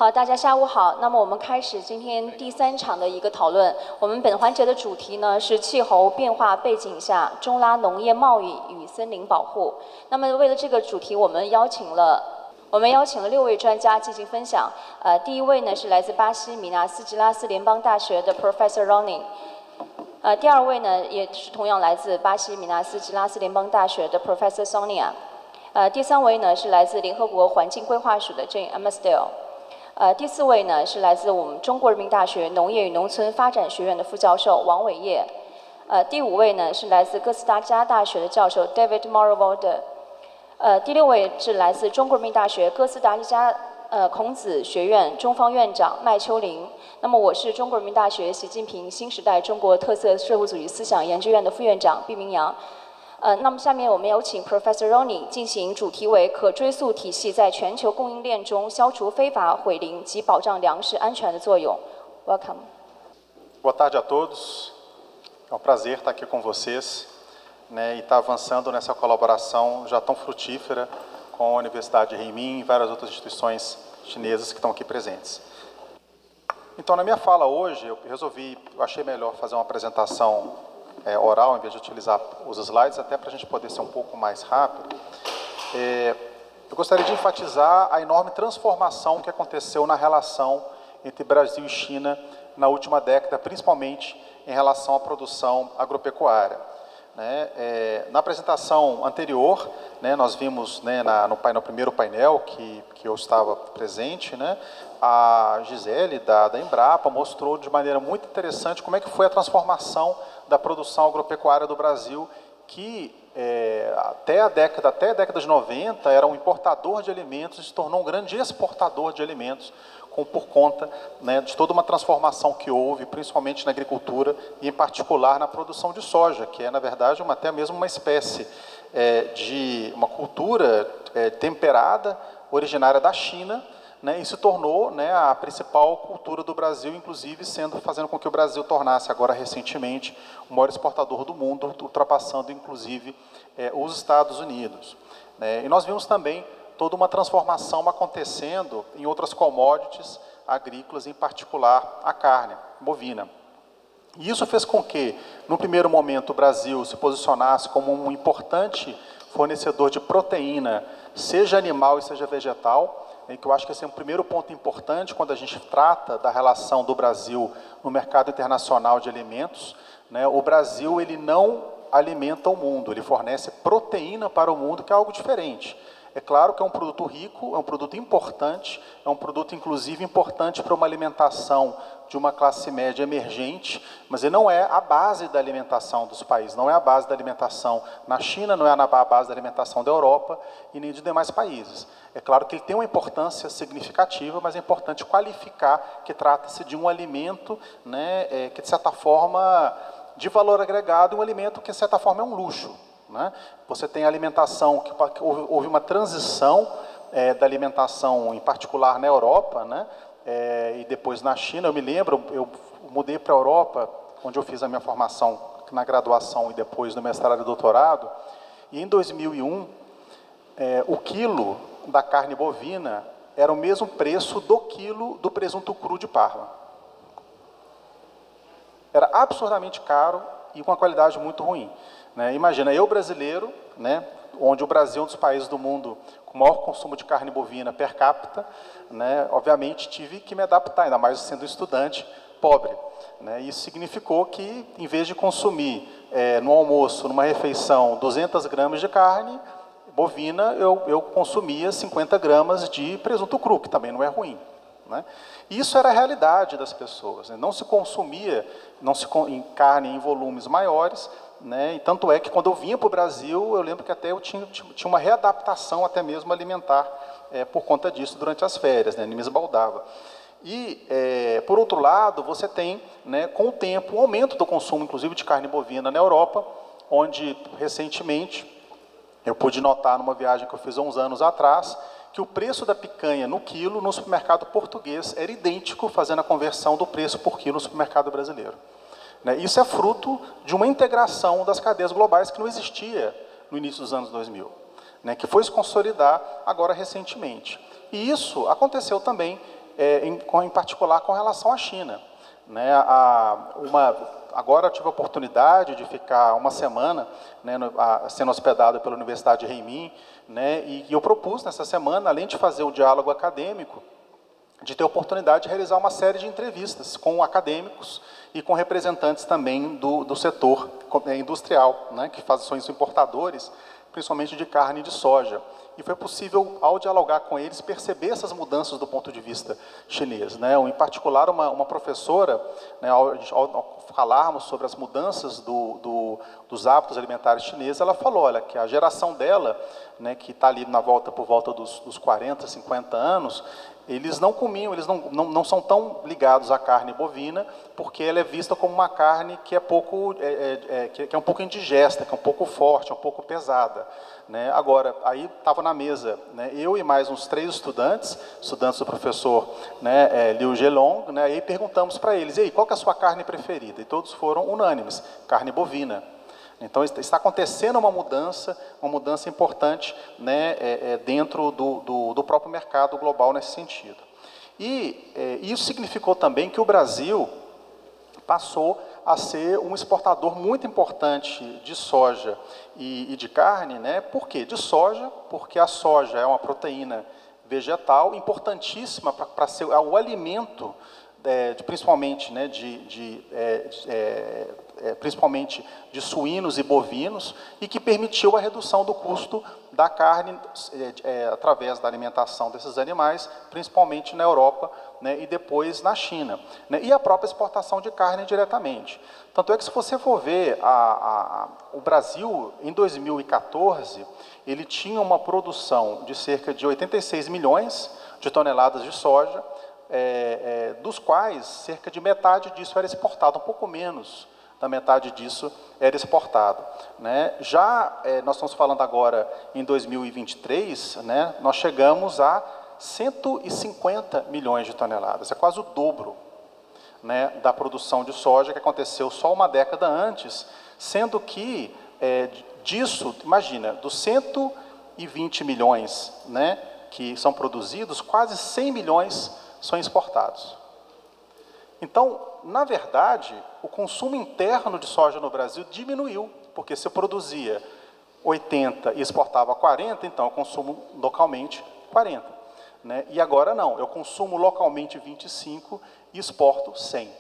好，大家下午好。那么我们开始今天第3场的一个讨论。我们本环节的主题呢是气候变化背景下中拉农业贸易与森林保护。那么为了这个主题，我们邀请了6位专家进行分享。第一位呢是来自巴西米纳斯吉拉斯联邦大学的 Professor Ronnie。第二位呢也是同样来自巴西米纳斯吉拉斯联邦大学的 Professor Sonia。第3位呢是来自联合国环境规划署的 Jane Amersdale。第4位呢是来自我们中国人民大学农业与农村发展学院的副教授王伟业。第5位呢是来自哥斯达黎加大学的教授 David Morovalde。第6位是来自中国人民大学哥斯达黎加孔子学院中方院长麦秋玲。那么我是中国人民大学习近平新时代中国特色社会主义思想研究院的副院长毕明阳。那么下面我们有请 Professor Ronnie 进行主题为可追溯体系在全球供应链中消除非法毁林及保障粮食安全的作用。Welcome. Boa tarde a todos. É um prazer estar aqui com vocês, né, e estar avançando nessa colaboração já tão frutífera com a Universidade de Renmin e várias outras instituições chinesas que estão aqui presentes. Então, na minha fala hoje, eu achei melhor fazer uma apresentação oral, em vez de utilizar os slides, até para a gente poder ser um pouco mais rápido. Eu gostaria de enfatizar a enorme transformação que aconteceu na relação entre Brasil e China na última década, principalmente em relação à produção agropecuária. Na apresentação anterior, nós vimos no primeiro painel que eu estava presente, a Gisele da Embrapa mostrou de maneira muito interessante como é que foi a transformação da produção agropecuária do Brasil, que até a década de 90 era um importador de alimentos e se tornou um grande exportador de alimentos, por conta de toda uma transformação que houve, principalmente na agricultura e, em particular, na produção de soja, que é, na verdade, até mesmo uma espécie de uma cultura temperada, originária da China, e se tornou a principal cultura do Brasil, inclusive fazendo com que o Brasil tornasse agora recentemente o maior exportador do mundo, ultrapassando inclusive os Estados Unidos. E nós vimos também toda uma transformação acontecendo em outras commodities agrícolas, em particular a carne bovina. E isso fez com que, no primeiro momento, o Brasil se posicionasse como um importante fornecedor de proteína, seja animal e seja vegetal, que eu acho que esse é um primeiro ponto importante quando a gente trata da relação do Brasil no mercado internacional de alimentos. O Brasil ele não alimenta o mundo, ele fornece proteína para o mundo, que é algo diferente. É claro que é um produto rico, é um produto importante, é um produto, inclusive, importante para uma alimentação de uma classe média emergente, mas ele não é a base da alimentação dos países, não é a base da alimentação na China, não é a base da alimentação da Europa e nem de demais países. É claro que ele tem uma importância significativa, mas é importante qualificar que trata-se de um alimento que, de certa forma, de valor agregado, um alimento que, de certa forma, é um luxo. Você tem alimentação, que houve uma transição da alimentação, em particular na Europa, e depois na China. Eu me lembro, eu mudei para a Europa, onde eu fiz a minha formação na graduação e depois no mestrado e doutorado, e em 2001, o quilo da carne bovina era o mesmo preço do quilo do presunto cru de Parma. Era absurdamente caro e com uma qualidade muito ruim. Imagina, eu brasileiro, onde o Brasil é um dos países do mundo com maior consumo de carne bovina per capita, obviamente tive que me adaptar, ainda mais sendo estudante pobre. Isso significou que, em vez de consumir no almoço, numa refeição, 200 gramas de carne bovina, eu consumia 50 gramas de presunto cru, que também não é ruim. Isso era a realidade das pessoas. Não se consumia em carne em volumes maiores, e tanto é que quando eu vinha para o Brasil, eu lembro que até eu tinha uma readaptação até mesmo alimentar por conta disso durante as férias, me esbaldava. E, por outro lado, você tem, com o tempo, um aumento do consumo, inclusive, de carne bovina na Europa, onde, recentemente, eu pude notar numa viagem que eu fiz há uns anos atrás, que o preço da picanha no quilo no supermercado português era idêntico, fazendo a conversão do preço por quilo no supermercado brasileiro. Isso é fruto de uma integração das cadeias globais que não existia no início dos anos 2000, que foi se consolidar agora recentemente. E isso aconteceu também em particular com relação à China. Né? Agora eu tive a oportunidade de ficar uma semana, né, sendo hospedado pela Universidade de Renmin, né, e eu propus nessa semana, além de fazer o diálogo acadêmico, de ter a oportunidade de realizar uma série de entrevistas com acadêmicos e com representantes também do setor industrial, né, que são os importadores, principalmente de carne e de soja. E foi possível, ao dialogar com eles, perceber essas mudanças do ponto de vista chinês. Né? Em particular, uma professora, né, ao falarmos sobre as mudanças dos hábitos alimentares chineses, ela falou, olha, que a geração dela, né, que está ali por volta dos 40, 50 anos, eles não comiam, eles não são tão ligados à carne bovina, porque ela é vista como uma carne que é um pouco indigesta, que é um pouco forte, um pouco pesada. Né? Agora, aí estava na mesa, né, eu e mais uns 3 estudantes do professor, né, Liu Zhelong, né, e perguntamos para eles, e aí, qual que é a sua carne preferida? E todos foram unânimes, carne bovina. Então, está acontecendo uma mudança importante, né, dentro do próprio mercado global nesse sentido. E isso significou também que o Brasil passou a ser um exportador muito importante de soja e de carne. Né? Por quê? De soja, porque a soja é uma proteína vegetal importantíssima para ser o alimento, principalmente, né, principalmente de suínos e bovinos, e que permitiu a redução do custo da carne através da alimentação desses animais, principalmente na Europa, né, e depois na China. Né, e a própria exportação de carne diretamente. Tanto é que, se você for ver, o Brasil, em 2014, ele tinha uma produção de cerca de 86 milhões de toneladas de soja, dos quais cerca de metade disso era exportado, um pouco menos da metade disso era exportado. Né? Nós estamos falando agora em 2023, né, nós chegamos a 150 milhões de toneladas, é quase o dobro, né, da produção de soja que aconteceu só uma década antes, sendo que disso, imagina, dos 120 milhões, né, que são produzidos, quase 100 milhões são exportados. Então, na verdade, o consumo interno de soja no Brasil diminuiu, porque se eu produzia 80 e exportava 40, então eu consumo localmente 40. Né? E agora não, eu consumo localmente 25 e exporto 100.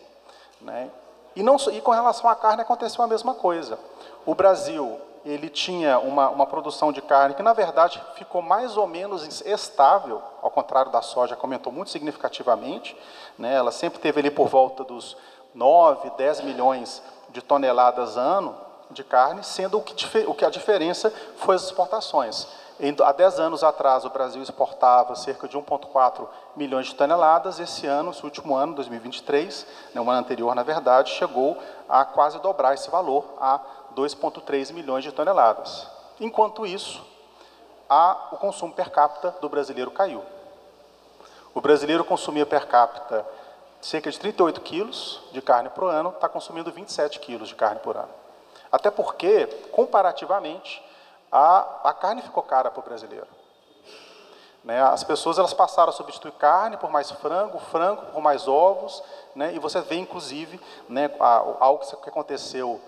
Né? E com relação à carne aconteceu a mesma coisa. O Brasil, ele tinha uma produção de carne que, na verdade, ficou mais ou menos estável, ao contrário da soja, que aumentou muito significativamente. Né? Ela sempre teve ali por volta dos 9, 10 milhões de toneladas ano de carne, sendo que a diferença foi as exportações. Há 10 anos atrás, o Brasil exportava cerca de 1,4 milhões de toneladas. Esse ano, esse último ano, 2023, né, o ano anterior, na verdade, chegou a quase dobrar esse valor, a 2,3 milhões de toneladas. Enquanto isso, o consumo per capita do brasileiro caiu. O brasileiro consumia per capita cerca de 38 quilos de carne por ano, está consumindo 27 quilos de carne por ano. Até porque, comparativamente, a carne ficou cara para o brasileiro. Né? As pessoas passaram a substituir carne por mais frango, frango por mais ovos, né? E você vê, inclusive, né, algo que aconteceu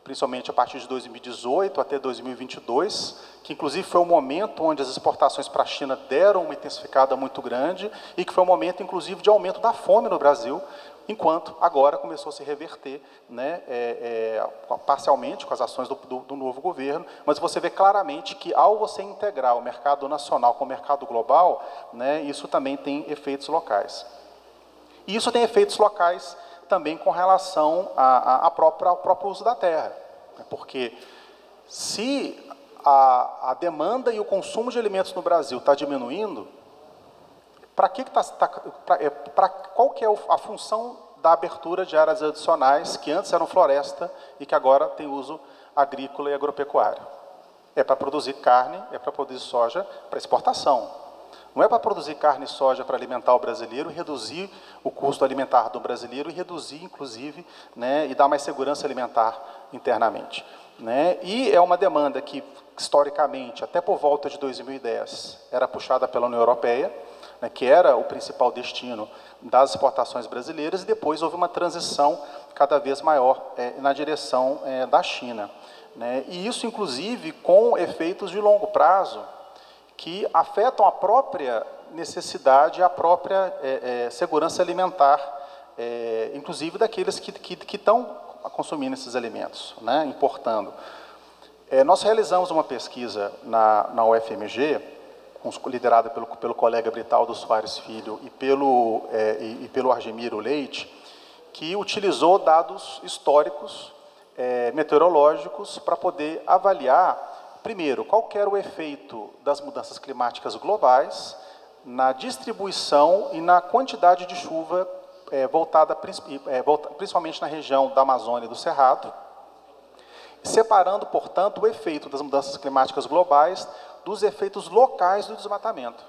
principalmente a partir de 2018 até 2022, que inclusive foi um momento onde as exportações para a China deram uma intensificada muito grande e que foi um momento, inclusive, de aumento da fome no Brasil, enquanto agora começou a se reverter, né, parcialmente com as ações do novo governo, mas você vê claramente que, ao você integrar o mercado nacional com o mercado global, né, isso também tem efeitos locais. E isso tem efeitos locais também com relação ao próprio uso da terra, porque se a demanda e o consumo de alimentos no Brasil está diminuindo, qual que é a função da abertura de áreas adicionais que antes eram floresta e que agora tem uso agrícola e agropecuário? É para produzir carne, é para produzir soja para exportação. Não é para produzir carne e soja para alimentar o brasileiro e reduzir o custo alimentar do brasileiro e reduzir, inclusive, né, e dar mais segurança alimentar internamente. né? E é uma demanda que, historicamente, até por volta de 2010, era puxada pela União Europeia, né, que era o principal destino das exportações brasileiras, e depois houve uma transição cada vez maior na direção da China, né? E isso, inclusive, com efeitos de longo prazo, que afetam a própria necessidade, a própria segurança alimentar, inclusive daqueles que estão consumindo esses alimentos, né, importando. Nós realizamos uma pesquisa na UFMG, liderada pelo colega Britaldo Soares Filho e pelo Argemiro Leite, que utilizou dados históricos, meteorológicos, para poder avaliar, primeiro, qual que era o efeito das mudanças climáticas globais na distribuição e na quantidade de chuva voltada principalmente na região da Amazônia e do Cerrado, separando, portanto, o efeito das mudanças climáticas globais dos efeitos locais do desmatamento.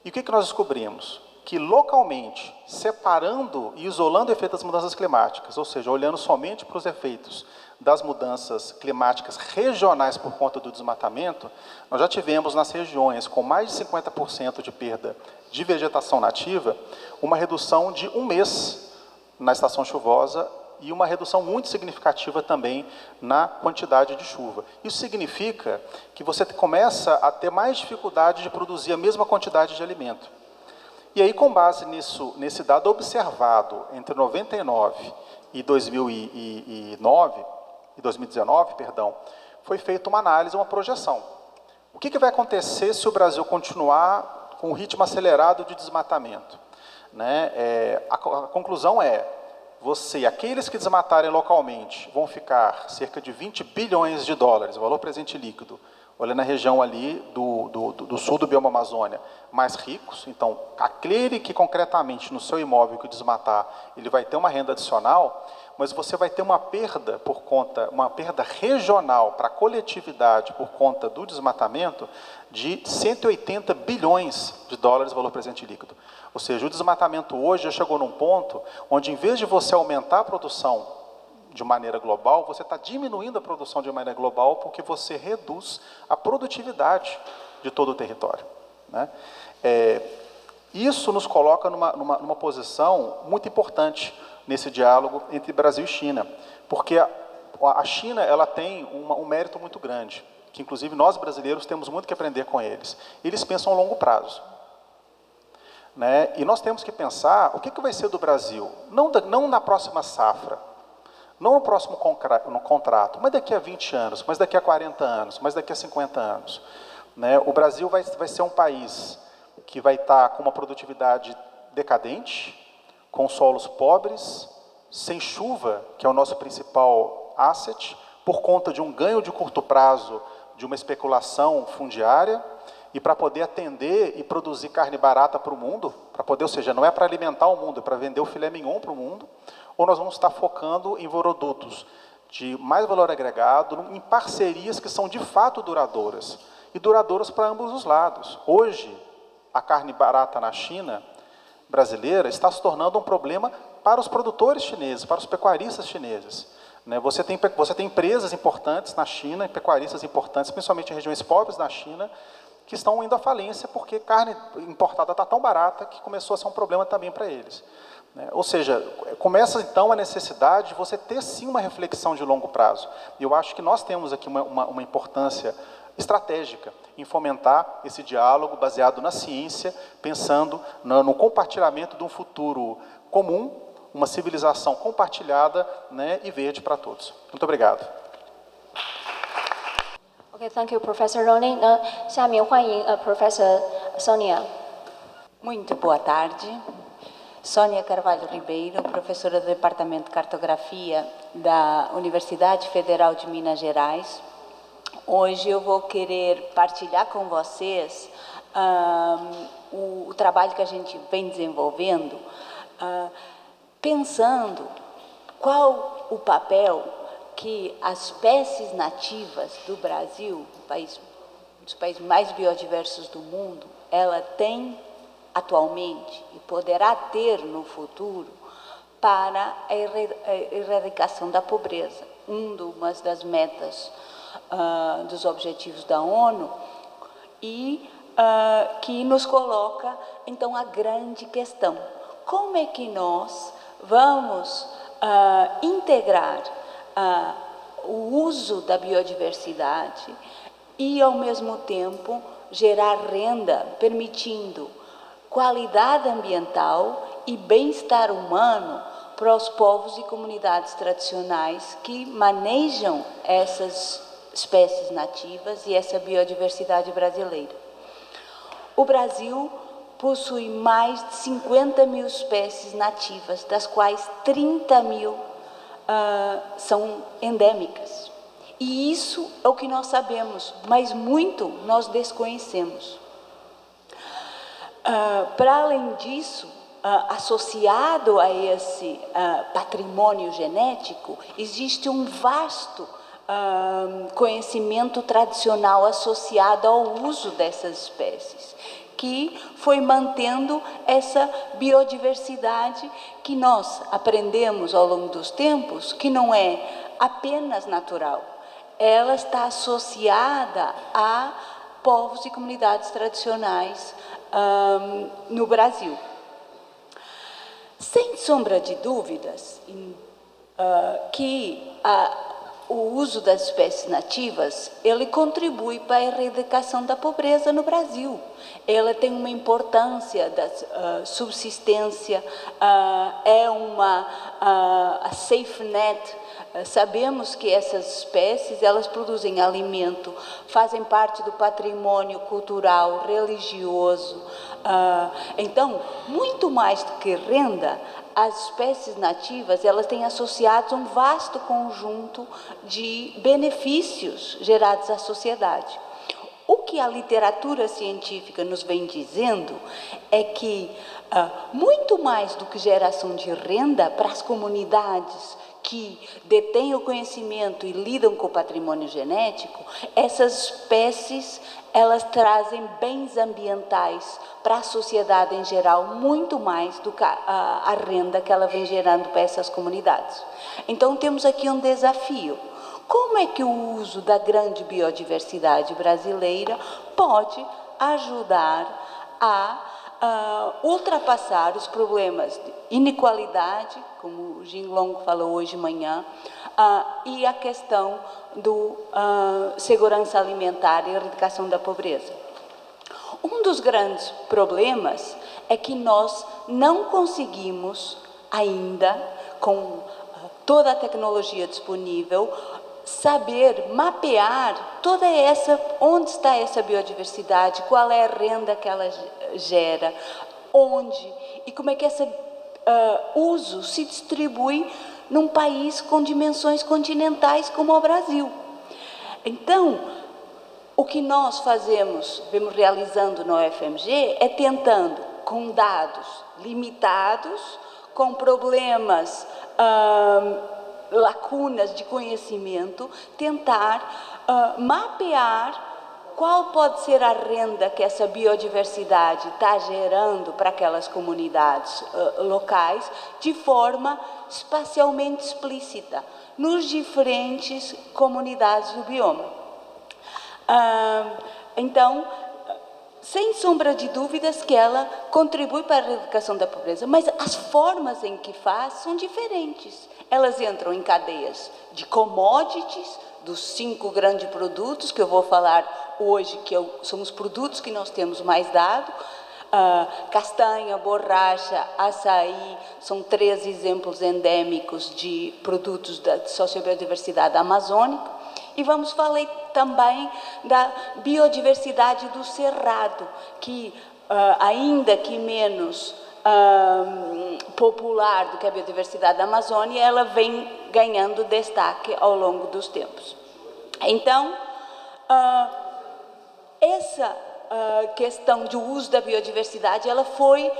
E o que nós descobrimos? Que localmente, separando e isolando o efeito das mudanças climáticas, ou seja, olhando somente para os efeitos das mudanças climáticas regionais por conta do desmatamento, nós já tivemos nas regiões com mais de 50% de perda de vegetação nativa, uma redução de 1 mês na estação chuvosa e uma redução muito significativa também na quantidade de chuva. Isso significa que você começa a ter mais dificuldade de produzir a mesma quantidade de alimento. E aí, com base nesse dado observado entre 99 e 2019, foi feita uma análise, uma projeção. O que vai acontecer se o Brasil continuar com um ritmo acelerado de desmatamento? Né? A conclusão é, aqueles que desmatarem localmente vão ficar cerca de 20 bilhões de dólares, valor presente líquido, olhando a região ali do sul do bioma Amazônia, mais ricos. Então, aquele que concretamente no seu imóvel que desmatar, ele vai ter uma renda adicional, mas você vai ter uma perda regional para a coletividade por conta do desmatamento de 180 bilhões de dólares valor presente líquido. Ou seja, o desmatamento hoje já chegou num ponto onde, em vez de você aumentar a produção de maneira global, você está diminuindo a produção de maneira global porque você reduz a produtividade de todo o território, né? Isso nos coloca numa posição muito importante nesse diálogo entre Brasil e China, porque a China ela tem um mérito muito grande, que inclusive nós brasileiros temos muito que aprender com eles. Eles pensam a longo prazo, né? E nós temos que pensar o que vai ser do Brasil, não na próxima safra, não no próximo contrato, mas daqui a 20 anos, mas daqui a 40 anos, mas daqui a 50 anos. Né? O Brasil vai ser um país que vai estar com uma produtividade decadente, com solos pobres, sem chuva, que é o nosso principal asset, por conta de um ganho de curto prazo, de uma especulação fundiária, e para poder atender e produzir carne barata para o mundo, ou seja, não é para alimentar o mundo, é para vender o filé mignon para o mundo, ou nós vamos estar focando em vododutos de mais valor agregado, em parcerias que são de fato duradouras, e duradouras para ambos os lados. Hoje, a carne barata na China, brasileira, está se tornando um problema para os produtores chineses, para os pecuaristas chineses. Né? Você tem empresas importantes na China, pecuaristas importantes, principalmente em regiões pobres da China, que estão indo à falência porque carne importada está tão barata que começou a ser um problema também para eles. Ou seja, começa então a necessidade de você ter sim uma reflexão de longo prazo. E eu acho que nós temos aqui uma importância estratégica em fomentar esse diálogo baseado na ciência, pensando no compartilhamento de um futuro comum, uma civilização compartilhada, né, e verde para todos. Muito obrigado. Okay, thank you, Professor Ronnie. 下面欢迎 Professor Sonia. Muito boa tarde. Sônia Carvalho Ribeiro, professora do Departamento de Cartografia da Universidade Federal de Minas Gerais. Hoje eu vou querer partilhar com vocês o trabalho que a gente vem desenvolvendo, pensando qual o papel que as espécies nativas do Brasil, um dos países mais biodiversos do mundo, ela tem atualmente e poderá ter no futuro para a erradicação da pobreza. uma das metas dos objetivos da ONU, e que nos coloca, então, a grande questão: como é que nós vamos integrar o uso da biodiversidade e, ao mesmo tempo, gerar renda, permitindo qualidade ambiental e bem-estar humano para os povos e comunidades tradicionais que manejam essas espécies nativas e essa biodiversidade brasileira. O Brasil possui mais de 50 mil espécies nativas, das quais 30 mil são endêmicas. E isso é o que nós sabemos, mas muito nós desconhecemos. Para além disso, associado a esse patrimônio genético, existe um vasto conhecimento tradicional associado ao uso dessas espécies, que foi mantendo essa biodiversidade que nós aprendemos ao longo dos tempos, que não é apenas natural, ela está associada a povos e comunidades tradicionais no Brasil. Sem sombra de dúvidas que o uso das espécies nativas, ele contribui para a erradicação da pobreza no Brasil. Ela tem uma importância da subsistência, é uma safe net. Sabemos que essas espécies, elas produzem alimento, fazem parte do patrimônio cultural, religioso. Então, muito mais do que renda, as espécies nativas, elas têm associados um vasto conjunto de benefícios gerados à sociedade. O que a literatura científica nos vem dizendo é que, muito mais do que geração de renda para as comunidades que detêm o conhecimento e lidam com o patrimônio genético, essas espécies, elas trazem bens ambientais para a sociedade em geral, muito mais do que a renda que ela vem gerando para essas comunidades. Então, temos aqui um desafio. Como é que o uso da grande biodiversidade brasileira pode ajudar a ultrapassar os problemas de inequalidade, como o Jin Long falou hoje de manhã, e a questão do segurança alimentar e erradicação da pobreza? Um dos grandes problemas é que nós não conseguimos ainda, com toda a tecnologia disponível, saber mapear toda essa, onde está essa biodiversidade, qual é a renda que ela gera, onde e como é que esse uso se distribui num país com dimensões continentais como o Brasil. Então, o que nós vemos realizando no UFMG é tentando, com dados limitados, com problemas, lacunas de conhecimento, tentar mapear qual pode ser a renda que essa biodiversidade está gerando para aquelas comunidades locais, de forma espacialmente explícita, nos diferentes comunidades do bioma. Então, sem sombra de dúvidas que ela contribui para a erradicação da pobreza, mas as formas em que faz são diferentes. Elas entram em cadeias de commodities, dos 5 grandes produtos que eu vou falar hoje, que são os produtos que nós temos mais dado. Castanha, borracha, açaí, são 3 exemplos endêmicos de produtos da sociobiodiversidade amazônica. E vamos falar também da biodiversidade do cerrado, que ainda que menos popular do que a biodiversidade da Amazônia, ela vem ganhando destaque ao longo dos tempos. Então, essa questão do uso da biodiversidade, ela foi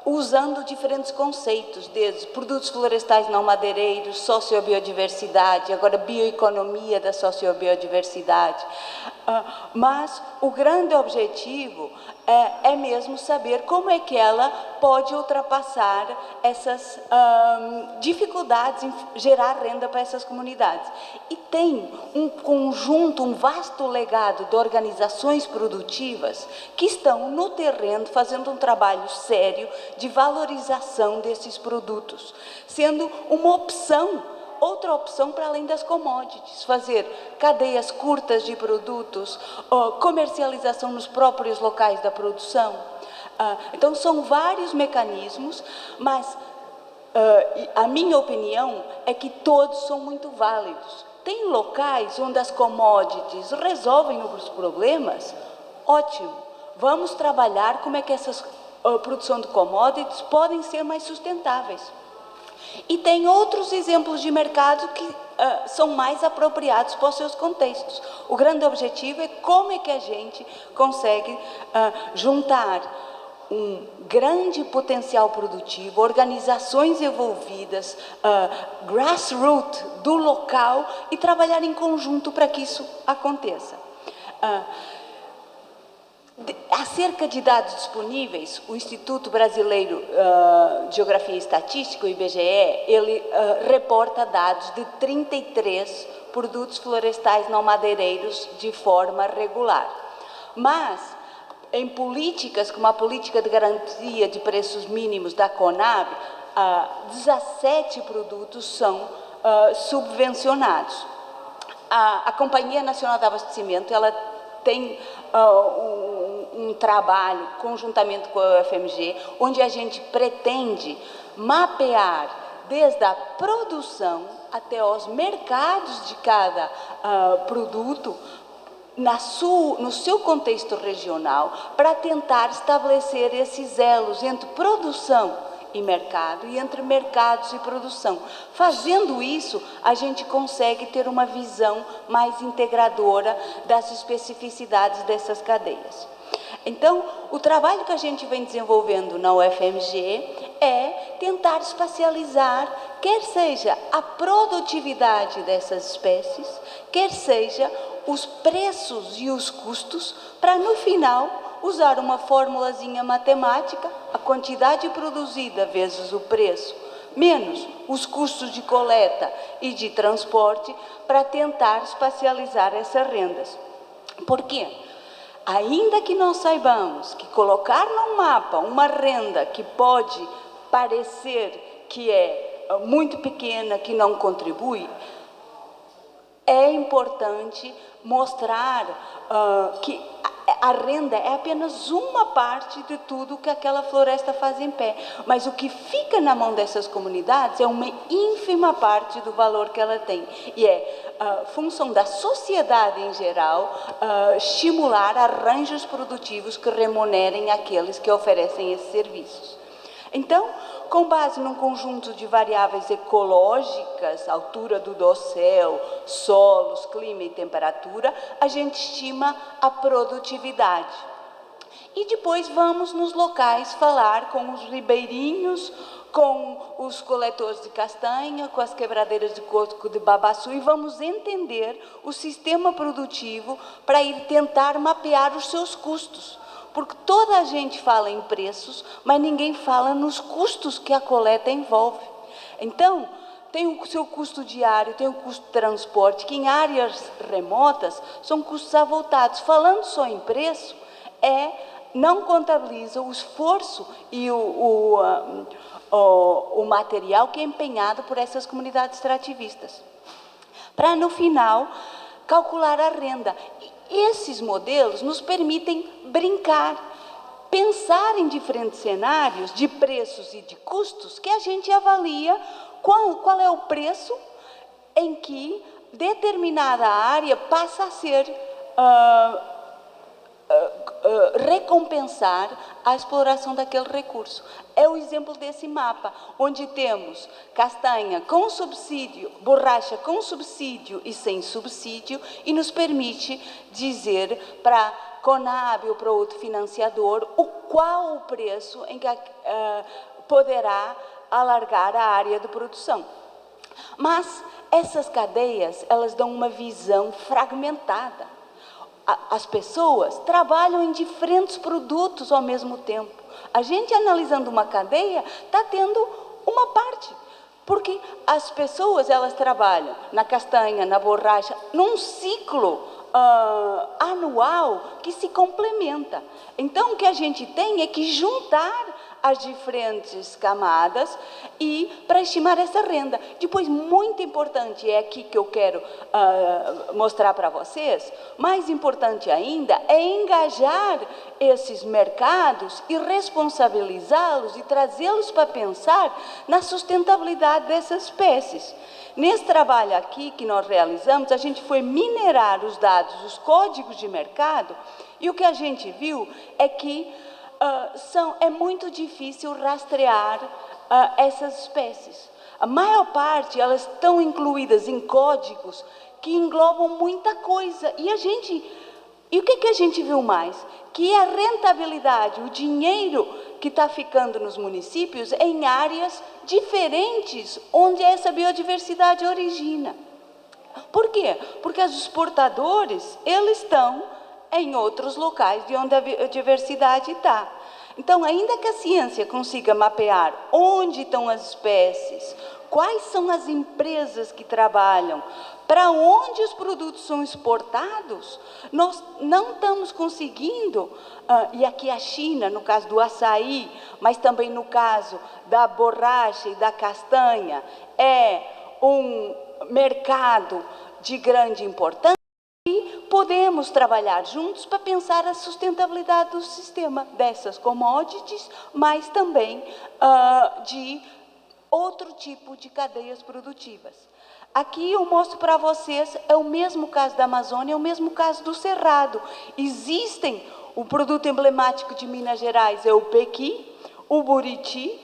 usando diferentes conceitos, desde produtos florestais não madeireiros, sociobiodiversidade, agora bioeconomia da sociobiodiversidade. Mas o grande objetivo é mesmo saber como é que ela pode ultrapassar essas dificuldades em gerar renda para essas comunidades. E tem um conjunto, um vasto legado de organizações produtivas que estão no terreno fazendo um trabalho sério de valorização desses produtos, sendo uma opção, outra opção para além das commodities, fazer cadeias curtas de produtos, comercialização nos próprios locais da produção. Então, são vários mecanismos, mas a minha opinião é que todos são muito válidos. Tem locais onde as commodities resolvem os problemas? Ótimo, vamos trabalhar como é que essas produção de commodities podem ser mais sustentáveis. E tem outros exemplos de mercado que são mais apropriados para os seus contextos. O grande objetivo é como é que a gente consegue juntar um grande potencial produtivo, organizações envolvidas, grassroots do local e trabalhar em conjunto para que isso aconteça. Acerca de dados disponíveis, o Instituto Brasileiro de Geografia e Estatística, o IBGE, ele reporta dados de 33 produtos florestais não madeireiros de forma regular. Mas, em políticas, como a política de garantia de preços mínimos da CONAB, 17 produtos são subvencionados. A Companhia Nacional de Abastecimento, ela tem um trabalho conjuntamente com a UFMG, onde a gente pretende mapear desde a produção até os mercados de cada produto, no seu contexto regional, para tentar estabelecer esses elos entre produção e mercado, e entre mercados e produção. Fazendo isso, a gente consegue ter uma visão mais integradora das especificidades dessas cadeias. Então, o trabalho que a gente vem desenvolvendo na UFMG é tentar espacializar, quer seja a produtividade dessas espécies, quer seja os preços e os custos, para no final usar uma formulazinha matemática, a quantidade produzida vezes o preço, menos os custos de coleta e de transporte, para tentar espacializar essas rendas. Por quê? Ainda que nós saibamos que colocar no mapa uma renda que pode parecer que é muito pequena, que não contribui, é importante mostrar que a renda é apenas uma parte de tudo que aquela floresta faz em pé. Mas o que fica na mão dessas comunidades é uma ínfima parte do valor que ela tem. E é função da sociedade em geral estimular arranjos produtivos que remunerem aqueles que oferecem esses serviços. Então, com base num conjunto de variáveis ecológicas, altura do dossel, solos, clima e temperatura, a gente estima a produtividade. E depois vamos nos locais falar com os ribeirinhos, com os coletores de castanha, com as quebradeiras de coco de babaçu, e vamos entender o sistema produtivo para ir tentar mapear os seus custos. Porque toda a gente fala em preços, mas ninguém fala nos custos que a coleta envolve. Então, tem o seu custo diário, tem o custo de transporte, que em áreas remotas são custos avultados. Falando só em preço, não contabiliza o esforço e o material que é empenhado por essas comunidades extrativistas. Para, no final, calcular a renda. Esses modelos nos permitem brincar, pensar em diferentes cenários de preços e de custos que a gente avalia qual é o preço em que determinada área passa a ser recompensar a exploração daquele recurso. É o exemplo desse mapa, onde temos castanha com subsídio, borracha com subsídio e sem subsídio, e nos permite dizer para Conab, o produto financiador, qual o preço em que poderá alargar a área de produção. Mas essas cadeias, elas dão uma visão fragmentada. As pessoas trabalham em diferentes produtos ao mesmo tempo. A gente, analisando uma cadeia, está tendo uma parte. Porque as pessoas, elas trabalham na castanha, na borracha, num ciclo anual que se complementa. Então, o que a gente tem é que juntar as diferentes camadas e para estimar essa renda. Depois, muito importante, é aqui que eu quero mostrar para vocês, mais importante ainda é engajar esses mercados e responsabilizá-los e trazê-los para pensar na sustentabilidade dessas espécies. Nesse trabalho aqui que nós realizamos, a gente foi minerar os dados, os códigos de mercado, e o que a gente viu é que é muito difícil rastrear essas espécies. A maior parte, elas estão incluídas em códigos que englobam muita coisa. E o que a gente viu mais? Que a rentabilidade, o dinheiro que está ficando nos municípios em áreas diferentes onde essa biodiversidade origina. Por quê? Porque os exportadores, eles estão em outros locais de onde a biodiversidade está. Então, ainda que a ciência consiga mapear onde estão as espécies, quais são as empresas que trabalham, para onde os produtos são exportados, nós não estamos conseguindo, e aqui a China, no caso do açaí, mas também no caso da borracha e da castanha, é um mercado de grande importância, e podemos trabalhar juntos para pensar a sustentabilidade do sistema dessas commodities, mas também de outro tipo de cadeias produtivas. Aqui eu mostro para vocês, é o mesmo caso da Amazônia, é o mesmo caso do Cerrado. Existem, o produto emblemático de Minas Gerais é o pequi, o buriti,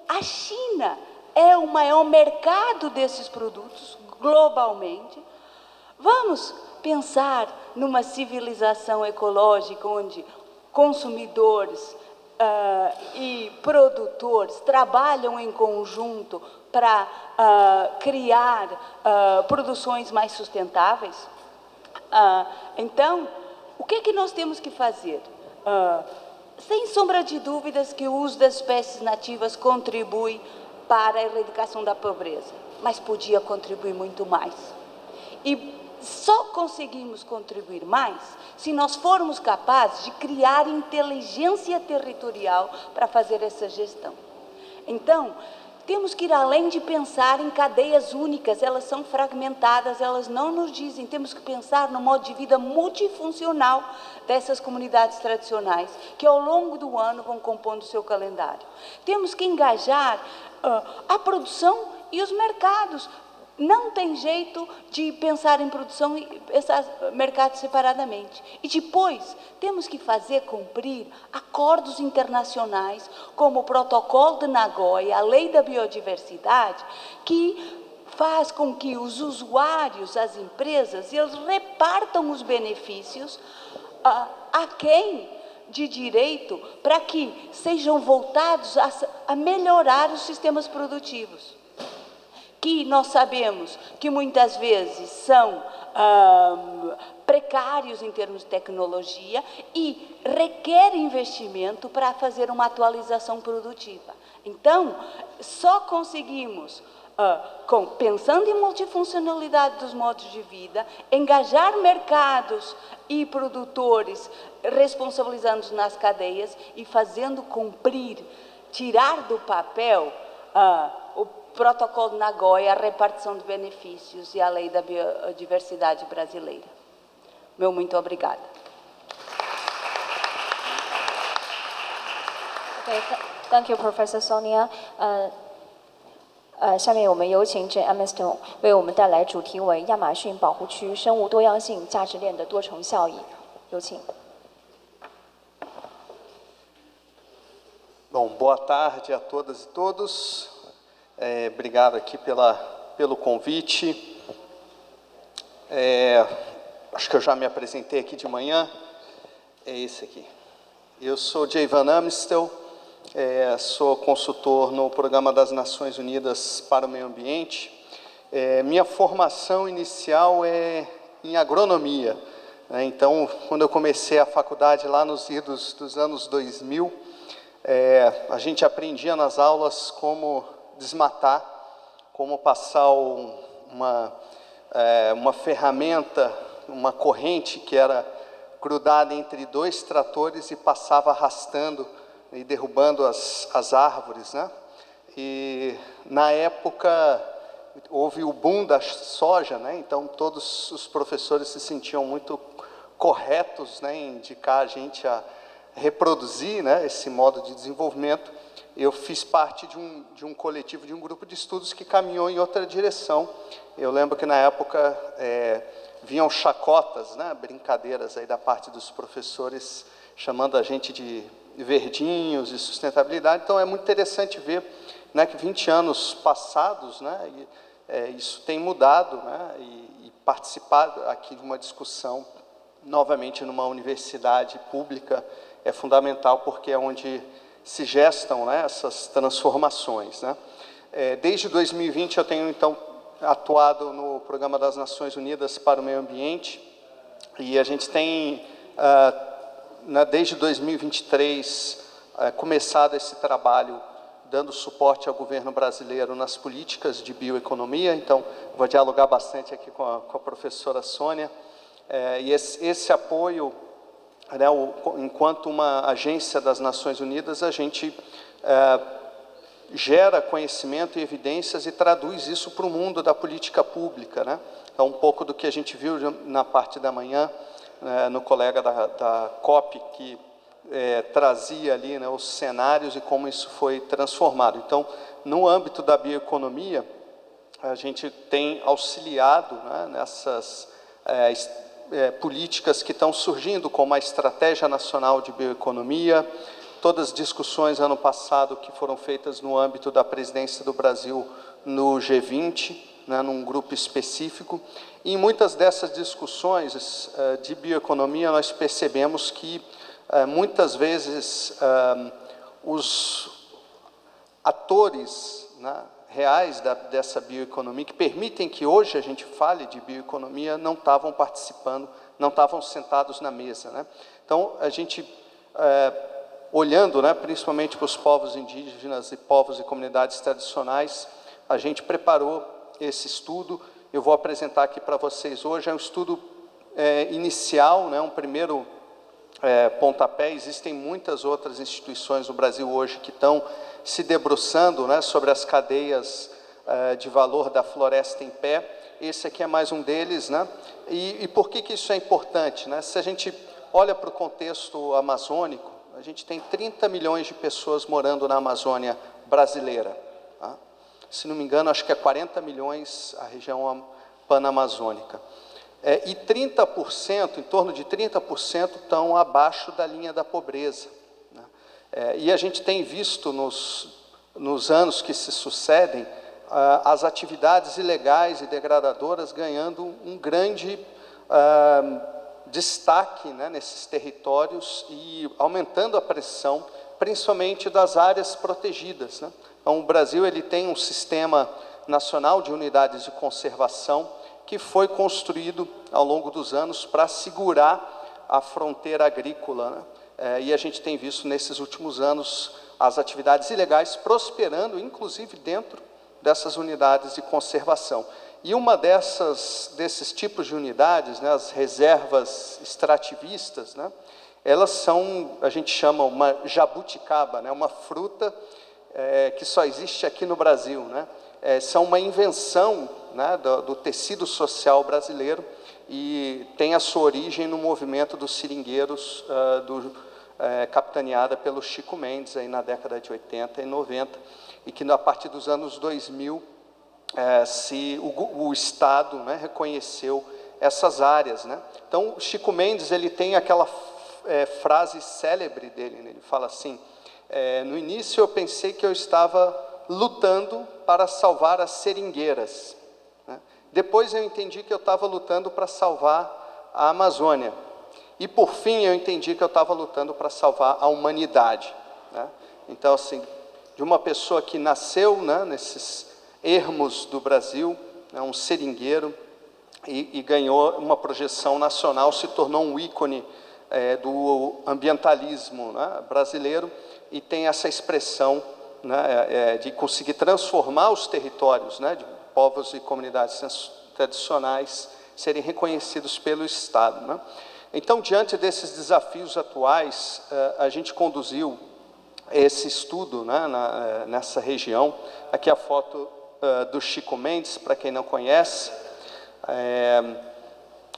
a China é o maior mercado desses produtos globalmente. Vamos pensar numa civilização ecológica onde consumidores e produtores trabalham em conjunto para criar produções mais sustentáveis? Então, o que é que nós temos que fazer? Sem sombra de dúvidas que o uso das espécies nativas contribui para a erradicação da pobreza, mas podia contribuir muito mais. E só conseguimos contribuir mais se nós formos capazes de criar inteligência territorial para fazer essa gestão. Então, temos que ir além de pensar em cadeias únicas, elas são fragmentadas, elas não nos dizem, temos que pensar no modo de vida multifuncional dessas comunidades tradicionais, que ao longo do ano vão compondo o seu calendário. Temos que engajar a produção e os mercados. Não tem jeito de pensar em produção e pensar mercado separadamente. E depois, temos que fazer cumprir acordos internacionais, como o Protocolo de Nagoya, a Lei da Biodiversidade, que faz com que os usuários, as empresas, eles repartam os benefícios a quem de direito para que sejam voltados a melhorar os sistemas produtivos, que nós sabemos que muitas vezes são precários em termos de tecnologia e requer investimento para fazer uma atualização produtiva. Então, só conseguimos, pensando em multifuncionalidade dos modos de vida, engajar mercados e produtores, responsabilizando-os nas cadeias e fazendo cumprir, tirar do papel o Protocolo de Nagoya, a repartição de benefícios e a Lei da Biodiversidade brasileira. Meu muito obrigada. Okay, thank you, Professor Sonia. 下面我们有请 Jane Aniston 为我们带来主题为亚马逊保护区生物多样性价值链的多重效益。有请。Bom, boa tarde a todas e todos. Obrigado aqui pelo convite. acho que eu já me apresentei aqui de manhã, é esse aqui. Eu sou Jayvan Amistel, sou consultor no Programa das Nações Unidas para o Meio Ambiente. Minha formação inicial é em agronomia, né? Então, quando eu comecei a faculdade lá nos idos dos anos 2000, a gente aprendia nas aulas como desmatar, como passar uma ferramenta, uma corrente que era grudada entre 2 tratores e passava arrastando e derrubando as árvores, né? E na época houve o boom da soja, né? Então todos os professores se sentiam muito corretos, né, em indicar a gente a reproduzir, né, esse modo de desenvolvimento. Eu fiz parte de um coletivo, de um grupo de estudos que caminhou em outra direção. Eu lembro que na época vinham chacotas, né, brincadeiras aí da parte dos professores, chamando a gente de verdinhos e sustentabilidade. Então é muito interessante ver, né, que 20 anos passados, né, isso tem mudado, né, e participar aqui de uma discussão novamente numa universidade pública é fundamental, porque é onde se gestam, né, essas transformações, né? Desde 2020 eu tenho então atuado no Programa das Nações Unidas para o Meio Ambiente, e a gente tem desde 2023 começado esse trabalho dando suporte ao governo brasileiro nas políticas de bioeconomia. Então vou dialogar bastante aqui com a professora Sônia. E esse apoio, né, enquanto uma agência das Nações Unidas, a gente gera conhecimento e evidências e traduz isso para o mundo da política pública, né? Então, um pouco do que a gente viu na parte da manhã, no colega da COP, que trazia ali, né, os cenários e como isso foi transformado. Então, no âmbito da bioeconomia, a gente tem auxiliado, né, nessas políticas que estão surgindo, como a Estratégia Nacional de Bioeconomia, todas as discussões ano passado que foram feitas no âmbito da presidência do Brasil no G20, né, num grupo específico. E em muitas dessas discussões de bioeconomia, nós percebemos que, muitas vezes, os atores, né, reais dessa bioeconomia, que permitem que hoje a gente fale de bioeconomia, não estavam participando, não estavam sentados na mesa, né? Então, a gente, olhando, né, principalmente para os povos indígenas e povos e comunidades tradicionais, a gente preparou esse estudo. Eu vou apresentar aqui para vocês hoje. É um estudo inicial, né, um primeiro pontapé. Existem muitas outras instituições no Brasil hoje que estão se debruçando, né, sobre as cadeias de valor da floresta em pé. Esse aqui é mais um deles, né? E por que isso é importante, né? Se a gente olha para o contexto amazônico, a gente tem 30 milhões de pessoas morando na Amazônia brasileira, tá? Se não me engano, acho que é 40 milhões a região panamazônica. E 30%, em torno de 30%, estão abaixo da linha da pobreza, né? E a gente tem visto nos anos que se sucedem as atividades ilegais e degradadoras ganhando um grande destaque, né, nesses territórios e aumentando a pressão, principalmente das áreas protegidas, né? Então, o Brasil ele tem um sistema nacional de unidades de conservação que foi construído ao longo dos anos para segurar a fronteira agrícola, né? E a gente tem visto nesses últimos anos as atividades ilegais prosperando, inclusive dentro dessas unidades de conservação. E uma desses tipos de unidades, né, as reservas extrativistas, né, elas são, a gente chama uma jabuticaba, né, uma fruta que só existe aqui no Brasil, né? São uma invenção, né, do tecido social brasileiro e tem a sua origem no movimento dos seringueiros, capitaneada pelo Chico Mendes aí na década de 80 e 90, e que a partir dos anos 2000 o Estado, né, reconheceu essas áreas, né? Então, o Chico Mendes ele tem aquela frase célebre dele, né? Ele fala assim: no início eu pensei que eu estava lutando para salvar as seringueiras, né? Depois eu entendi que eu estava lutando para salvar a Amazônia. E, por fim, eu entendi que eu estava lutando para salvar a humanidade, né? Então, assim, de uma pessoa que nasceu, né, nesses ermos do Brasil, né, um seringueiro, e ganhou uma projeção nacional, se tornou um ícone do ambientalismo, né, brasileiro, e tem essa expressão, né, de conseguir transformar os territórios, né, de povos e comunidades tradicionais serem reconhecidos pelo Estado, né? Então, diante desses desafios atuais, a gente conduziu esse estudo, né, nessa região. Aqui a foto do Chico Mendes, para quem não conhece,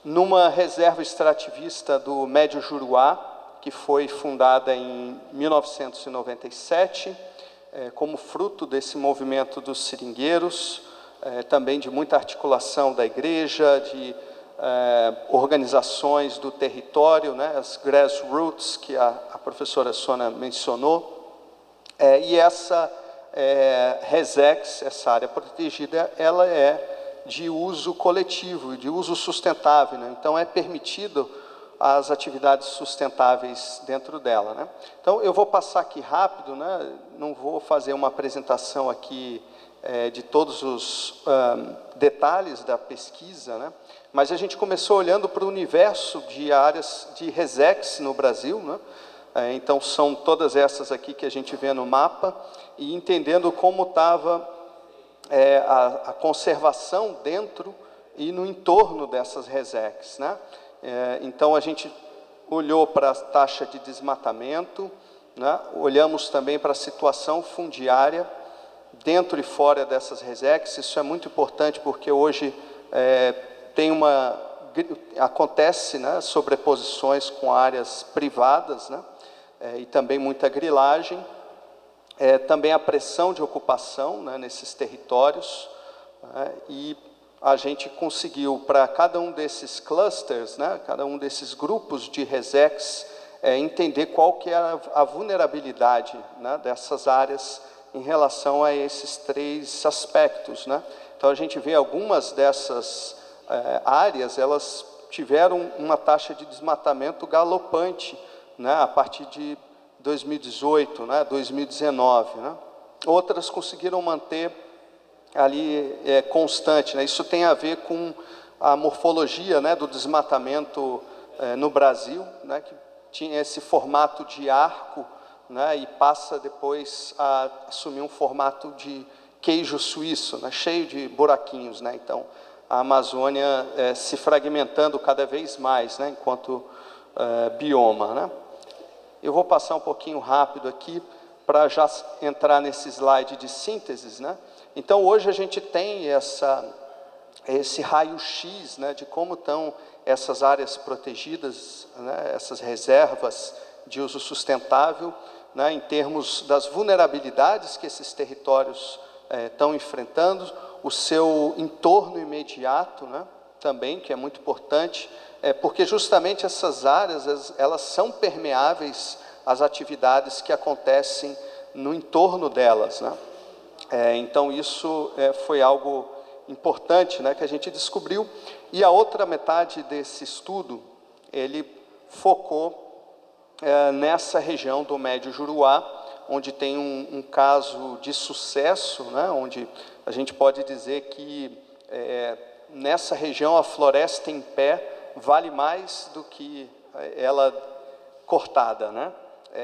numa reserva extrativista do Médio Juruá, que foi fundada em 1997, como fruto desse movimento dos seringueiros, também de muita articulação da igreja, de organizações do território, né, as grassroots, que a professora Sônia mencionou. E essa RESEX, essa área protegida, ela é de uso coletivo, de uso sustentável, né? Então, é permitido as atividades sustentáveis dentro dela, né? Então, eu vou passar aqui rápido, né? Não vou fazer uma apresentação aqui de todos os detalhes da pesquisa, né? Mas a gente começou olhando para o universo de áreas de RESEX no Brasil, né? Então, são todas essas aqui que a gente vê no mapa, e entendendo como estava a conservação dentro e no entorno dessas RESEX, né? Então, a gente olhou para a taxa de desmatamento, né? Olhamos também para a situação fundiária dentro e fora dessas RESEX. Isso é muito importante, porque hoje acontece, né, sobreposições com áreas privadas, né? E também muita grilagem, também a pressão de ocupação, né, nesses territórios, né? E a gente conseguiu, para cada um desses clusters, né, cada um desses grupos de RESEX, entender qual que era a vulnerabilidade, né, dessas áreas em relação a esses três aspectos, né? Então, a gente vê algumas dessas áreas, elas tiveram uma taxa de desmatamento galopante, né, a partir de 2018, né, 2019, né? Outras conseguiram manter ali constante, né? Isso tem a ver com a morfologia, né, do desmatamento no Brasil, né, que tinha esse formato de arco, né, e passa depois a assumir um formato de queijo suíço, né, cheio de buraquinhos, né? Então, a Amazônia se fragmentando cada vez mais, né, enquanto bioma, né? Eu vou passar um pouquinho rápido aqui para já entrar nesse slide de sínteses, né? Então, hoje a gente tem esse raio-x, né, de como estão essas áreas protegidas, né, essas reservas de uso sustentável, né, em termos das vulnerabilidades que esses territórios estão enfrentando, o seu entorno imediato, né, também, que é muito importante, porque justamente essas áreas, elas são permeáveis às atividades que acontecem no entorno delas, né? Então, isso foi algo importante, né, que a gente descobriu. E a outra metade desse estudo, ele focou nessa região do Médio Juruá, onde tem um caso de sucesso, né, onde a gente pode dizer que nessa região a floresta em pé vale mais do que ela cortada, né?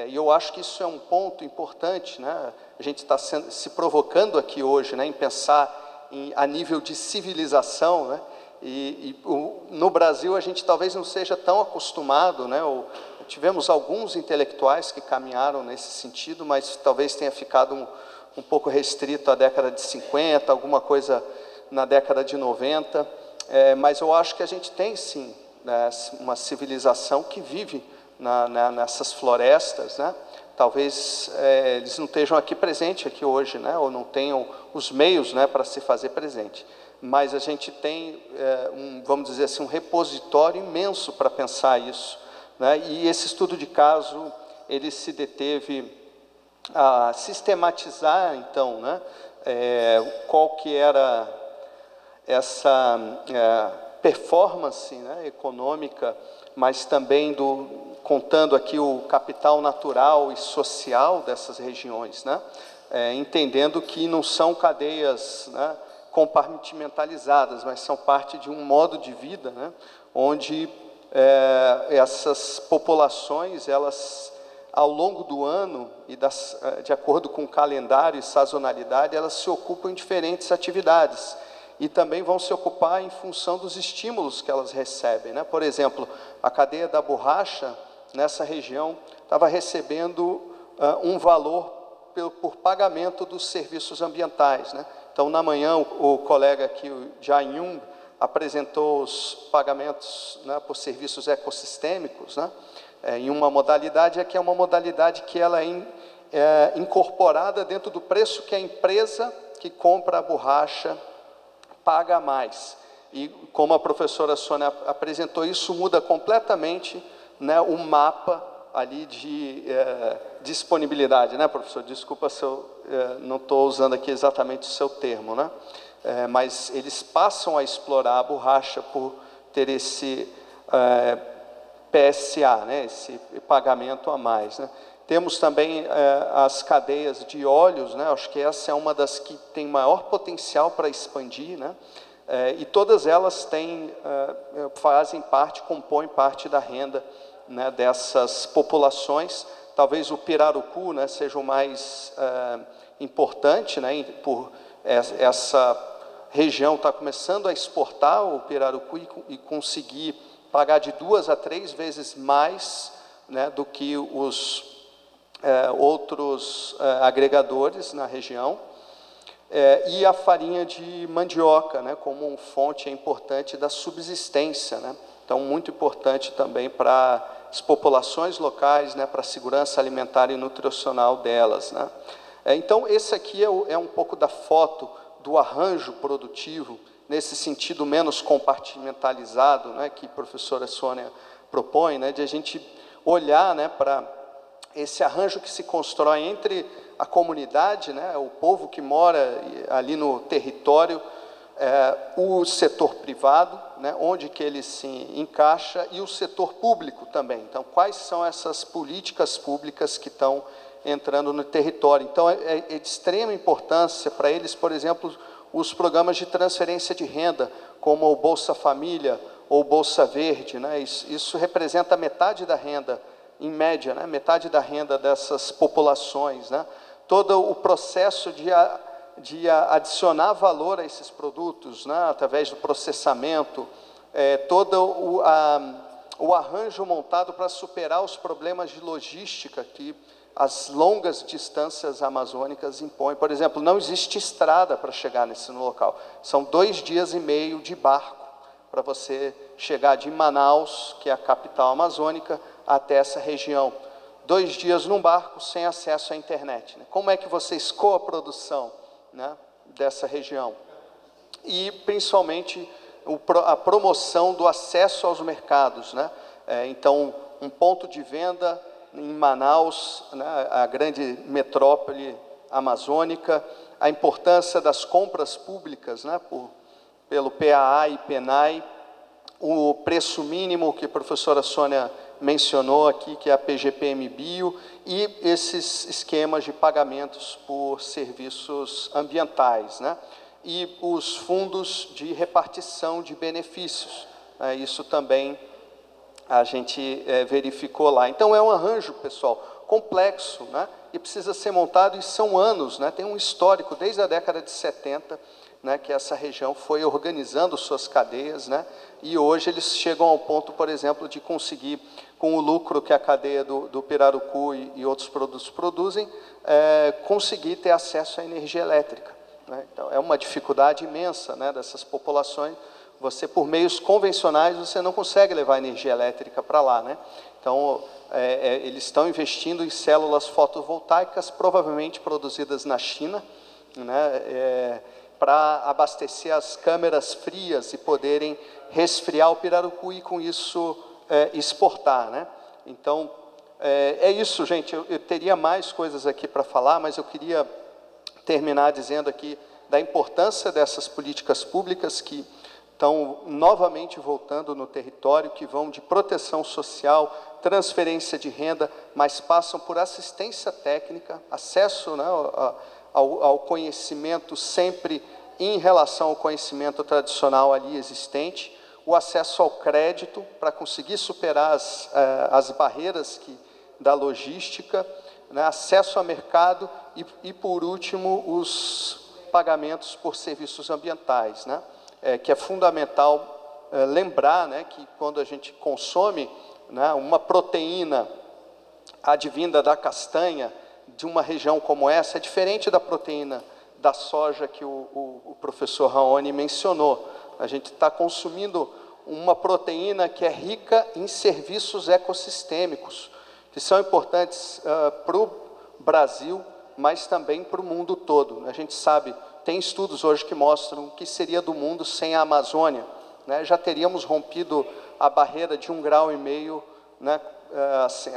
E eu acho que isso é um ponto importante, né? A gente está se provocando aqui hoje, né, em pensar a nível de civilização, né? No Brasil a gente talvez não seja tão acostumado, né? Tivemos alguns intelectuais que caminharam nesse sentido, mas talvez tenha ficado um pouco restrito à década de 50, alguma coisa na década de 90, mas eu acho que a gente tem sim, né, uma civilização que vive nessas florestas, né? Talvez eles não estejam aqui presentes aqui hoje, né, ou não tenham os meios, né, para se fazer presente, mas a gente tem vamos dizer assim, um repositório imenso para pensar isso, né? E esse estudo de caso, ele se deteve a sistematizar, então, né, qual que era performance, né, econômica, mas também contando aqui o capital natural e social dessas regiões, né, entendendo que não são cadeias, né, compartimentalizadas, mas são parte de um modo de vida, né, onde essas populações, elas, ao longo do ano, e de acordo com o calendário e sazonalidade, elas se ocupam em diferentes atividades, e também vão se ocupar em função dos estímulos que elas recebem, né? Por exemplo, a cadeia da borracha, nessa região, estava recebendo um valor por pagamento dos serviços ambientais, né? Então, na manhã, o colega aqui, o Jae Young, apresentou os pagamentos, né, por serviços ecossistêmicos, né? Em uma modalidade que é uma modalidade que ela é incorporada dentro do preço que a empresa que compra a borracha paga mais. E como a professora Sônia apresentou, isso muda completamente, né, o mapa ali de disponibilidade, né, professor? Desculpa se eu não estou usando aqui exatamente o seu termo, né? Mas eles passam a explorar a borracha por ter esse PSA, né, esse pagamento a mais, né? Temos também as cadeias de óleos, né? Acho que essa é uma das que tem maior potencial para expandir, né? E todas elas fazem parte, compõem parte da renda, né, dessas populações. Talvez o pirarucu, né, seja o mais importante, né, por essa região está começando a exportar o pirarucu e conseguir pagar de 2 a 3 vezes mais, né, do que os outros agregadores na região, e a farinha de mandioca, né, como fonte importante da subsistência, né? Então, muito importante também para as populações locais, né, para a segurança alimentar e nutricional delas, né? Então, esse aqui é um pouco da foto do arranjo produtivo, nesse sentido menos compartimentalizado, né, que a professora Sônia propõe, né, de a gente olhar, né, para esse arranjo que se constrói entre a comunidade, né, o povo que mora ali no território, o setor privado, né, onde que ele se encaixa, e o setor público também. Então, quais são essas políticas públicas que estão entrando no território? Então, é de extrema importância para eles, por exemplo, os programas de transferência de renda, como o Bolsa Família ou Bolsa Verde, né? Isso representa metade da renda, em média, né? Metade da renda dessas populações, né? Todo o processo de adicionar valor a esses produtos, né? Através do processamento, todo o arranjo montado para superar os problemas de logística que as longas distâncias amazônicas impõem. Por exemplo, não existe estrada para chegar nesse local. São 2 dias e meio de barco para você chegar de Manaus, que é a capital amazônica, até essa região. 2 dias num barco sem acesso à internet, né? Como é que você escoa a produção, né, dessa região? E, principalmente, a promoção do acesso aos mercados, né? Então, um ponto de venda em Manaus, né, a grande metrópole amazônica, a importância das compras públicas, né, pelo PAA e PENAI, o preço mínimo que a professora Sônia mencionou aqui, que é a PGPM Bio, e esses esquemas de pagamentos por serviços ambientais, né, e os fundos de repartição de benefícios, né, isso também a gente verificou lá. Então, é um arranjo, pessoal, complexo, né, e precisa ser montado, e são anos, né, tem um histórico desde a década de 70, né, que essa região foi organizando suas cadeias, né, e hoje eles chegam ao ponto, por exemplo, de conseguir, com o lucro que a cadeia do pirarucu e outros produtos produzem, conseguir ter acesso à energia elétrica, né? Então, é uma dificuldade imensa, né, dessas populações. Você, por meios convencionais, você não consegue levar energia elétrica para lá, né? Então, eles estão investindo em células fotovoltaicas, provavelmente produzidas na China, né, para abastecer as câmeras frias e poderem resfriar o pirarucu e, com isso, exportar, né? Então, é isso, gente. Eu teria mais coisas aqui para falar, mas eu queria terminar dizendo aqui da importância dessas políticas públicas que estão novamente voltando no território, que vão de proteção social, transferência de renda, mas passam por assistência técnica, acesso, né, ao conhecimento sempre em relação ao conhecimento tradicional ali existente, o acesso ao crédito para conseguir superar as barreiras da logística, né, acesso ao mercado e, por último, os pagamentos por serviços ambientais, né, que é fundamental lembrar, né, que quando a gente consome, né, uma proteína advinda da castanha de uma região como essa, é diferente da proteína da soja que o professor Raoni mencionou. A gente está consumindo uma proteína que é rica em serviços ecossistêmicos, que são importantes para o Brasil, mas também para o mundo todo. A gente sabe, tem estudos hoje que mostram o que seria do mundo sem a Amazônia, né? Já teríamos rompido a barreira de 1,5 grau, né,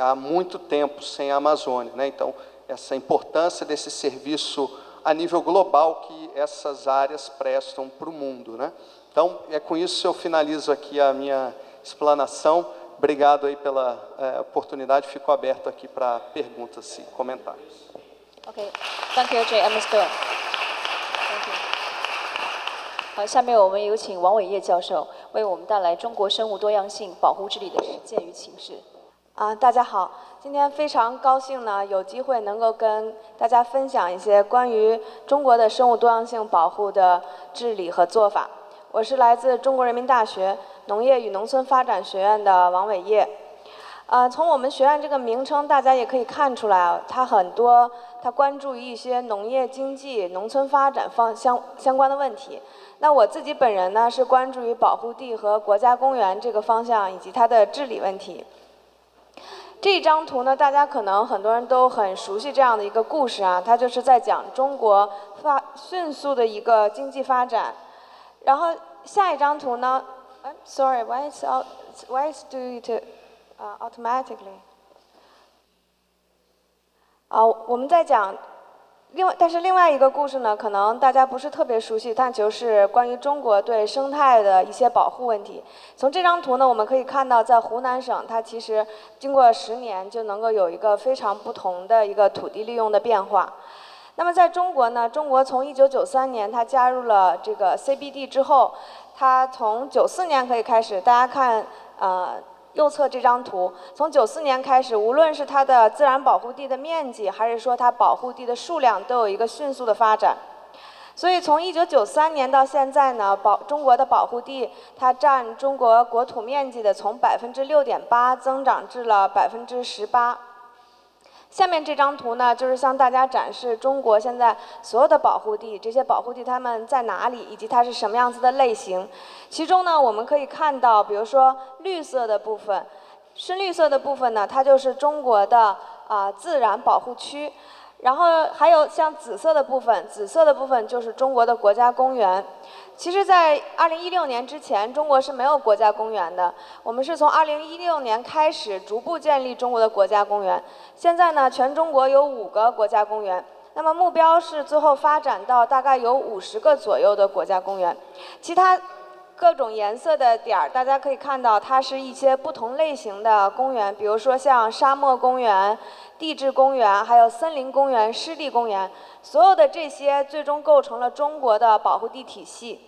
há muito tempo sem a Amazônia, né? Então, essa importância desse serviço a nível global que essas áreas prestam para o mundo, né? Então, com isso eu finalizo aqui a minha explanação. Obrigado aí pela oportunidade, fico aberto aqui para perguntas e comentários. OK， thank you, Mr. Thank you。好，下面我们有请王伟业教授为我们带来中国生物多样性保护治理的实践与启示。大家好，今天非常高兴呢，有机会能够跟大家分享一些关于中国的生物多样性保护的治理和做法。我是来自中国人民大学农业与农村发展学院的王伟业。从我们学院这个名称，大家也可以看出来，它关注于一些农业经济、农村发展相关的问题。那我自己本人呢，是关注于保护地和国家公园这个方向以及它的治理问题。这张图呢，大家可能很多人都很熟悉这样的一个故事啊，它就是在讲中国迅速的一个经济发展。然后下一张图呢 ，I'm sorry, why is do it automatically？ 我们在讲但是另外一个故事呢，可能大家不是特别熟悉，但就是关于中国对生态的一些保护问题。从这张图呢，我们可以看到，在湖南省，它其实经过10年就能够有一个非常不同的一个土地利用的变化。那么在中国呢，中国从1993年它加入了这个 CBD 之后，它从94年可以开始，大家看右侧这张图，从94年开始，无论是它的自然保护地的面积，还是说它保护地的数量，都有一个迅速的发展。所以从1993年到现在呢，中国的保护地它占中国国土面积的从6.8%增长至了18%。下面这张图呢，就是向大家展示中国现在所有的保护地，这些保护地它们在哪里，以及它是什么样子的类型。其中呢，我们可以看到，比如说绿色的部分，深绿色的部分呢，它就是中国的自然保护区。然后还有像紫色的部分，紫色的部分就是中国的国家公园。其实，在2016年之前，中国是没有国家公园的。我们是从2016年开始逐步建立中国的国家公园。现在呢，全中国有5个国家公园。那么目标是最后发展到大概有50个左右的国家公园。其他各种颜色的点儿，大家可以看到，它是一些不同类型的公园，比如说像沙漠公园、地质公园，还有森林公园、湿地公园，所有的这些最终构成了中国的保护地体系。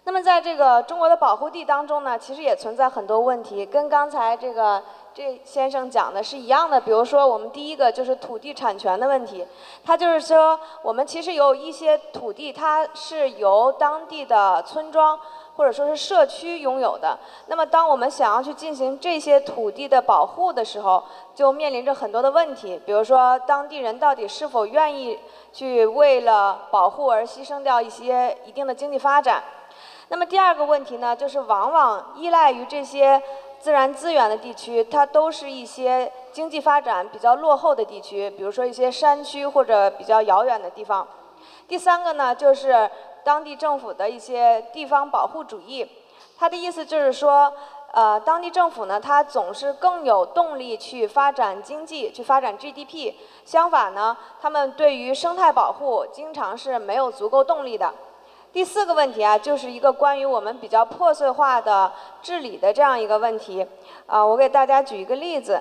那么在这个中国的保护地当中呢，其实也存在很多问题，跟刚才这先生讲的是一样的。比如说，我们第一个就是土地产权的问题，它就是说，我们其实有一些土地，它是由当地的村庄或者说是社区拥有的。那么，当我们想要去进行这些土地的保护的时候，就面临着很多的问题。比如说，当地人到底是否愿意去为了保护而牺牲掉一定的经济发展？那么第二个问题呢，就是往往依赖于这些自然资源的地区，它都是一些经济发展比较落后的地区，比如说一些山区或者比较遥远的地方。第三个呢，就是当地政府的一些地方保护主义，它的意思就是说，当地政府呢，它总是更有动力去发展经济，去发展 GDP。相反呢，他们对于生态保护经常是没有足够动力的。第4个问题啊，就是一个关于我们比较破碎化的治理的这样一个问题。我给大家举一个例子，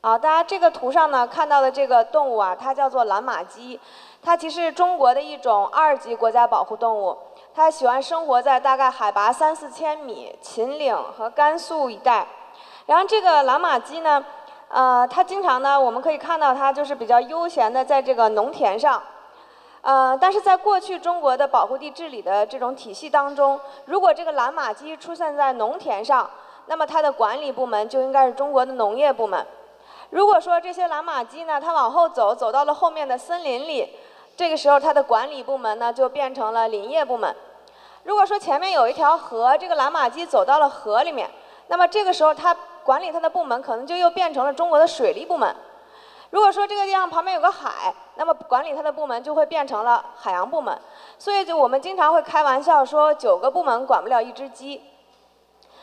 大家这个图上呢看到的这个动物啊，它叫做蓝马鸡，它其实是中国的一种2级国家保护动物，它喜欢生活在大概海拔3、4千米秦岭和甘肃一带。然后这个蓝马鸡呢，它经常呢，我们可以看到它就是比较悠闲的在这个农田上。但是在过去中国的保护地治理的这种体系当中，如果这个蓝马鸡出现在农田上，那么它的管理部门就应该是中国的农业部门。如果说这些蓝马鸡呢，它往后走，走到了后面的森林里，这个时候它的管理部门呢就变成了林业部门。如果说前面有一条河，这个蓝马鸡走到了河里面，那么这个时候它管理它的部门可能就又变成了中国的水利部门。如果说这个地方旁边有个海，那么管理它的部门就会变成了海洋部门。所以我们经常会开玩笑说9个部门管不了1只鸡。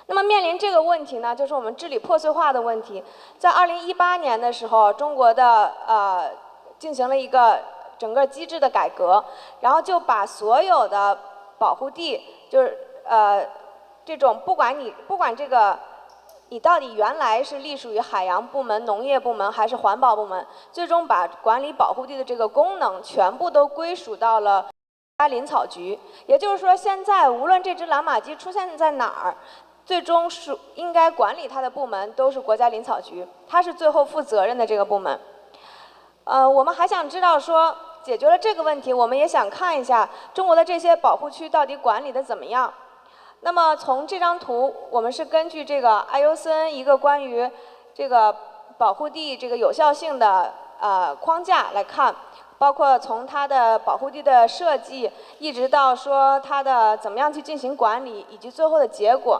那么面临这个问题呢，就是我们治理破碎化的问题。在2018年的时候，中国的进行了一个整个机制的改革，然后就把所有的保护地，就是这种不管这个你到底原来是隶属于海洋部门、农业部门还是环保部门，最终把管理保护地的这个功能全部都归属到了国家林草局。也就是说，现在无论这只蓝马鸡出现在哪儿，最终是应该管理它的部门都是国家林草局，它是最后负责任的这个部门。我们还想知道说，解决了这个问题，我们也想看一下中国的这些保护区到底管理的怎么样。那么从这张图，我们是根据这个艾尤森一个关于这个保护地这个有效性的框架来看，包括从它的保护地的设计，一直到说它的怎么样去进行管理，以及最后的结果。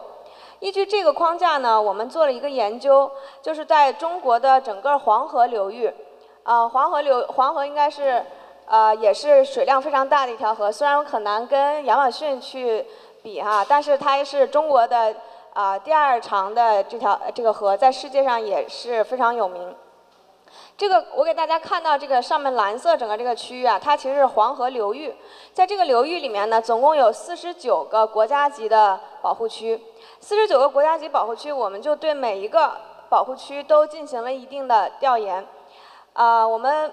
依据这个框架呢，我们做了一个研究，就是在中国的整个黄河流域，黄河应该是也是水量非常大的一条河，虽然很难跟亚马逊去比哈，但是它是中国的第2长的这个河，在世界上也是非常有名。这个我给大家看到这个上面蓝色整个这个区域啊，它其实是黄河流域。在这个流域里面呢，总共有49个国家级的保护区。49个国家级保护区，我们就对每一个保护区都进行了一定的调研。我们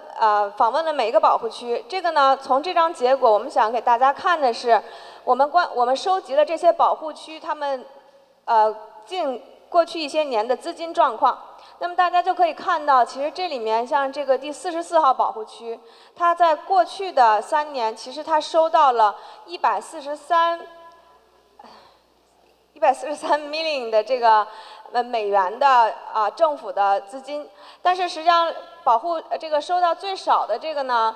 访问了每一个保护区。这个呢，从这张结果，我们想给大家看的是，我们收集了这些保护区他们近过去一些年的资金状况。那么大家就可以看到，其实这里面像这个第44号保护区，它在过去的3年，其实它收到了143 million 的这个美元的政府的资金，但是实际上保护这个收到最少的这个呢，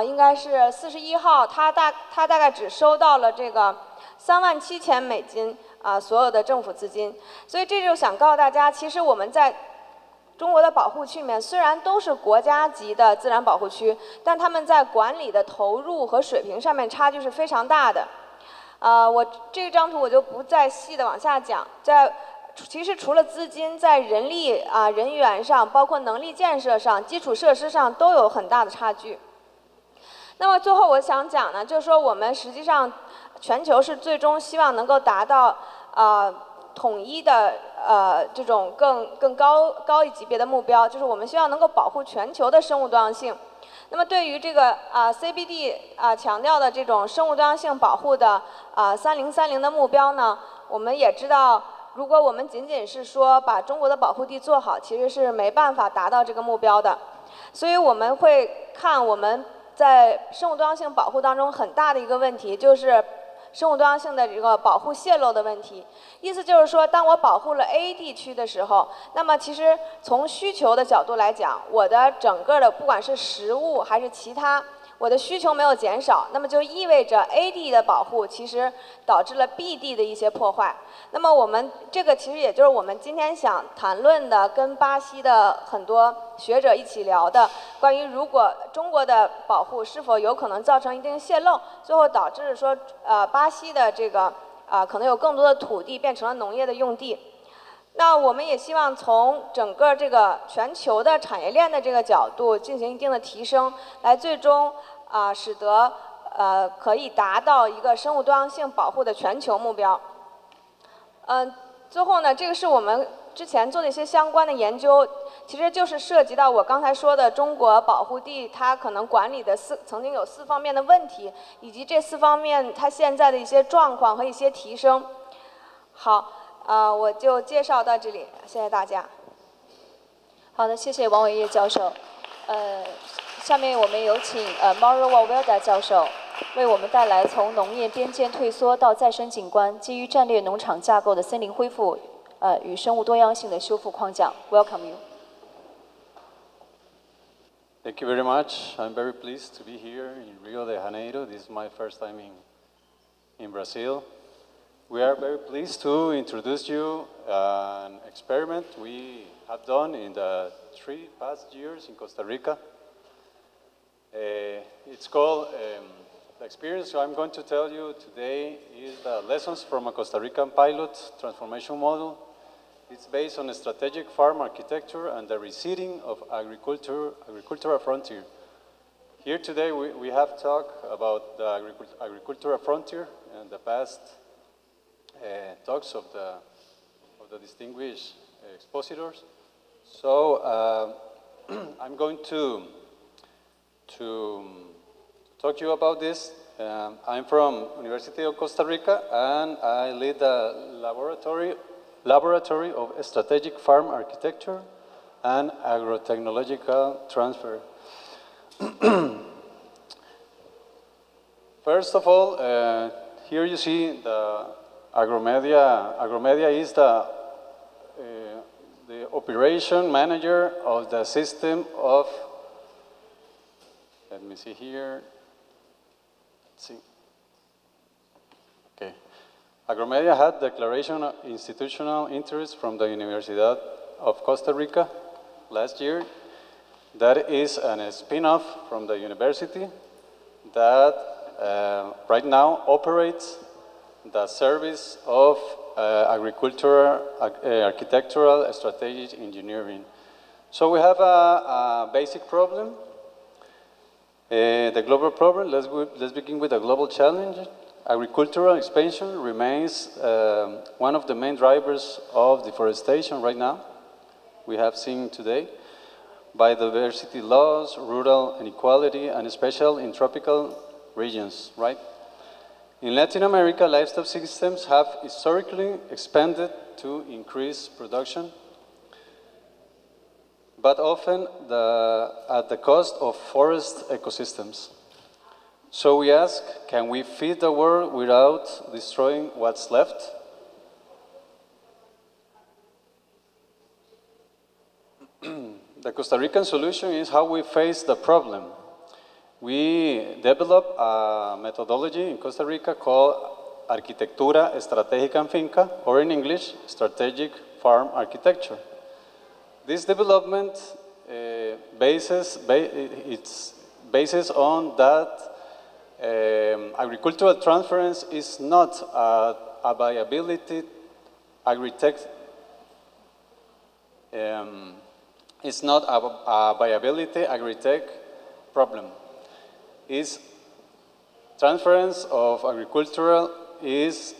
应该是41号，它大概只收到了这个37000美金所有的政府资金。所以这就想告诉大家，其实我们在中国的保护区里面，虽然都是国家级的自然保护区，但他们在管理的投入和水平上面差距是非常大的。我这张图我就不再细的往下讲，其实除了资金，在人力人员上，包括能力建设上、基础设施上都有很大的差距。那么最后我想讲呢，就是说我们实际上全球是最终希望能够达到统一的这种更高一级别的目标，就是我们希望能够保护全球的生物多样性。那么对于这个CBD 强调的这种生物多样性保护的3030的目标呢，我们也知道，如果我们仅仅是说把中国的保护地做好，其实是没办法达到这个目标的。所以我们会看我们在生物多样性保护当中很大的一个问题，就是生物多样性的这个保护泄露的问题。意思就是说，当我保护了 A 地区的时候，那么其实从需求的角度来讲，我的整个的不管是食物还是其他，我的需求没有减少，那么就意味着 A 地的保护其实导致了 B 地的一些破坏。那么我们这个其实也就是我们今天想谈论的，跟巴西的很多学者一起聊的，关于如果中国的保护是否有可能造成一定泄漏，最后导致说巴西的这个可能有更多的土地变成了农业的用地。那我们也希望从整个这个全球的产业链的这个角度进行一定的提升，来最终使得可以达到一个生物多样性保护的全球目标。最后呢，这个是我们之前做的一些相关的研究，其实就是涉及到我刚才说的中国保护地它可能管理的曾经有4方面的问题，以及这4方面它现在的一些状况和一些提升。好。我就介绍到这里，谢谢大家。好的，谢谢王伟业教授。下面我们有请Mauro Valverde 教授为我们带来从农业边界退缩到再生景观，基于战略农场架构的森林恢复与生物多样性的修复框架。Welcome you. Thank you very much. I'm very pleased to be here in Rio de Janeiro. This is my first time in Brazil. We are very pleased to introduce you an experiment we have done in the 3 past years in Costa Rica. It's called, the experience I'm going to tell you today is the lessons from a Costa Rican pilot transformation model. It's based on a strategic farm architecture and the reseeding of agricultural frontier. Here today we have talked about the agricultural frontier and the past talks of the distinguished expositors. So I'm going to talk to you about this. I'm from University of Costa Rica, and I lead the laboratory of strategic farm architecture and agrotechnological transfer. First of all, here you see the Agromedia. Agromedia is the operation manager of the system of, let me see here, let's see. Okay. Agromedia had declaration of institutional interest from the Universidad of Costa Rica last year. That is a spin-off from the university that right now operates the service of architectural strategic engineering. So we have a basic problem, the global problem. Let's begin with the global challenge. Agricultural expansion remains one of the main drivers of deforestation right now. We have seen today biodiversity loss, rural inequality, and especially in tropical regions, right? In Latin America, livestock systems have historically expanded to increase production, but often at the cost of forest ecosystems. So we ask, can we feed the world without destroying what's left? The Costa Rican solution is how we face the problem. We developed a methodology in Costa Rica called Arquitectura Estratégica en Finca, or in English, Strategic Farm Architecture. This development bases on that agricultural transference is not a viability agritech. It's not a viability agritech problem. Is transference of agricultural is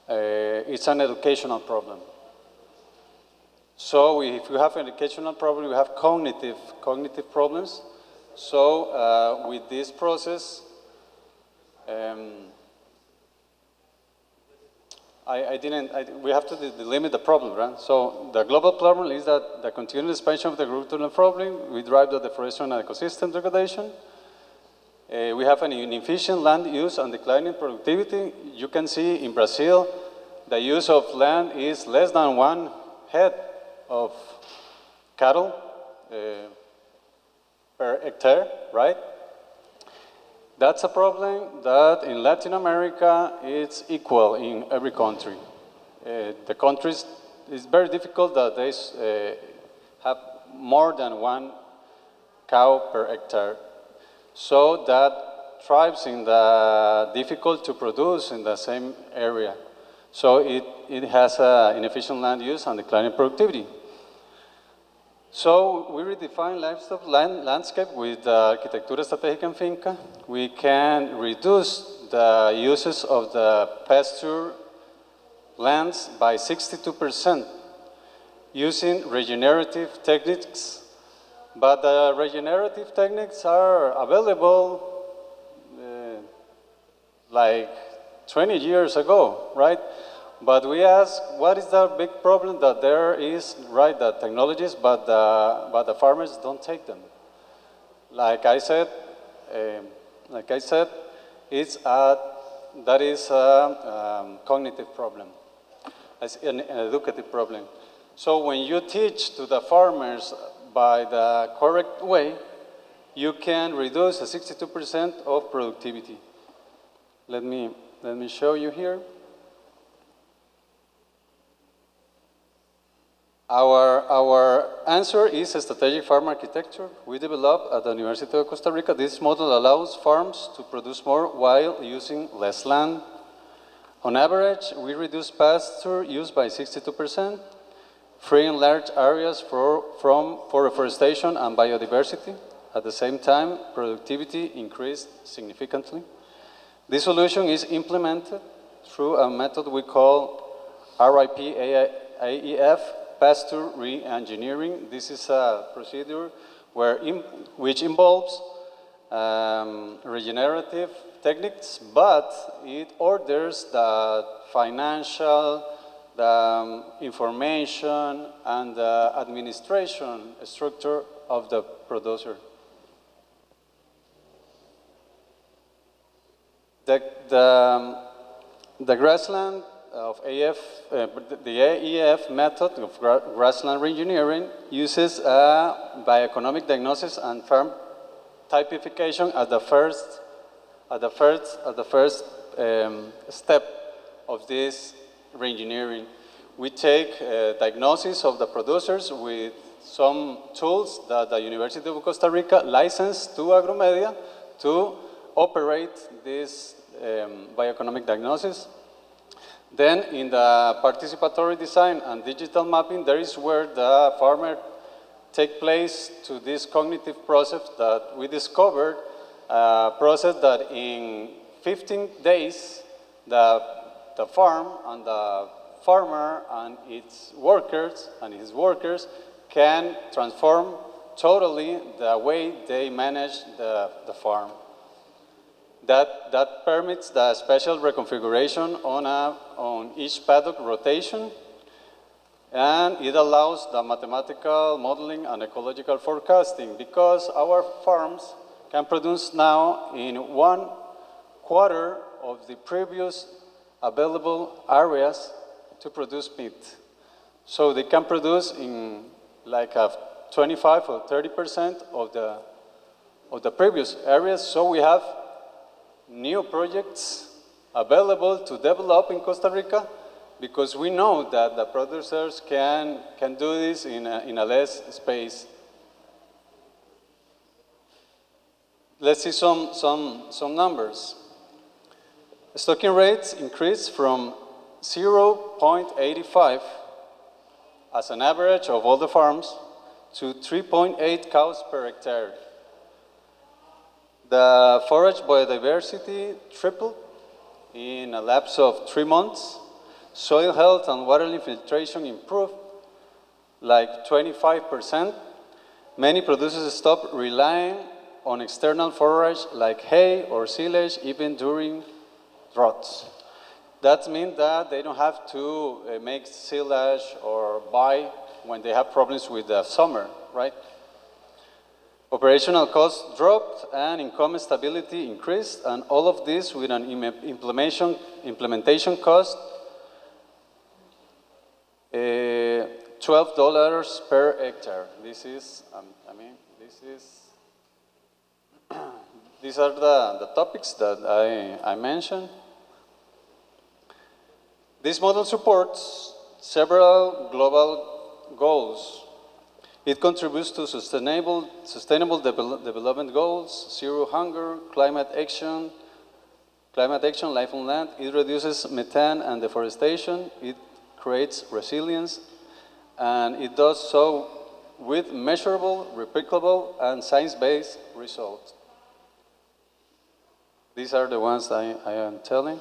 it's an educational problem. So if you have an educational problem, you have cognitive problems. So with this process, we have to delimit the problem, right? So the global problem is that the continued expansion of the agricultural problem, we drive the deforestation and ecosystem degradation. We have an inefficient land use and declining productivity. You can see in Brazil, the use of land is less than 1 head of cattle per hectare, right? That's a problem that in Latin America it's equal in every country. The countries, it's very difficult that they have more than 1 cow per hectare. So that thrives in the difficult to produce in the same area. So it has inefficient land use and declining productivity. So we redefine livestock landscape with Arquitectura Estratégica en Finca. We can reduce the uses of the pasture lands by 62% using regenerative techniques. But the regenerative techniques are available like 20 years ago, right? But we ask, what is the big problem that there is, right, the technologies, but the farmers don't take them. Like I said, that is a cognitive problem, it's an educative problem. So when you teach to the farmers by the correct way, you can reduce 62% of productivity. Let me show you here. Our answer is a strategic farm architecture we developed at the University of Costa Rica. This model allows farms to produce more while using less land. On average, we reduce pasture use by 62%, freeing large areas for reforestation and biodiversity. At the same time, productivity increased significantly. This solution is implemented through a method we call RIP-AEF, pasture re-engineering. This is a procedure which involves regenerative techniques, but it orders the financial, the information, and the administration structure of the producer. The grassland of the AEF method of grassland reengineering uses bioeconomic diagnosis and farm typification at the first step of this reengineering. We take diagnosis of the producers with some tools that the University of Costa Rica licensed to Agromedia to operate this bioeconomic diagnosis. Then in the participatory design and digital mapping, there is where the farmer take place to this cognitive process that we discovered, a process that in 15 days, the farm and the farmer and its workers can transform totally the way they manage the farm. That permits the special reconfiguration on each paddock rotation, and it allows the mathematical modeling and ecological forecasting, because our farms can produce now in 1/4 of the previous available areas to produce meat. So they can produce in like 25 or 30% of the previous areas. So we have new projects available to develop in Costa Rica, because we know that the producers can do this in a less space. Let's see some numbers. Stocking rates increased from 0.85 as an average of all the farms to 3.8 cows per hectare. The forage biodiversity tripled in a lapse of 3 months. Soil health and water infiltration improved like 25%. Many producers stopped relying on external forage like hay or silage even during droughts. That means that they don't have to make silage or buy when they have problems with the summer, right? Operational costs dropped and income stability increased, and all of this with an implementation cost $12 per hectare. This is, these are the topics that I mentioned. This model supports several global goals. It contributes to sustainable development goals, zero hunger, climate action, Climate action, life on land, it reduces methane and deforestation, it creates resilience, and it does so with measurable, replicable, and science-based results. These are the ones I am telling.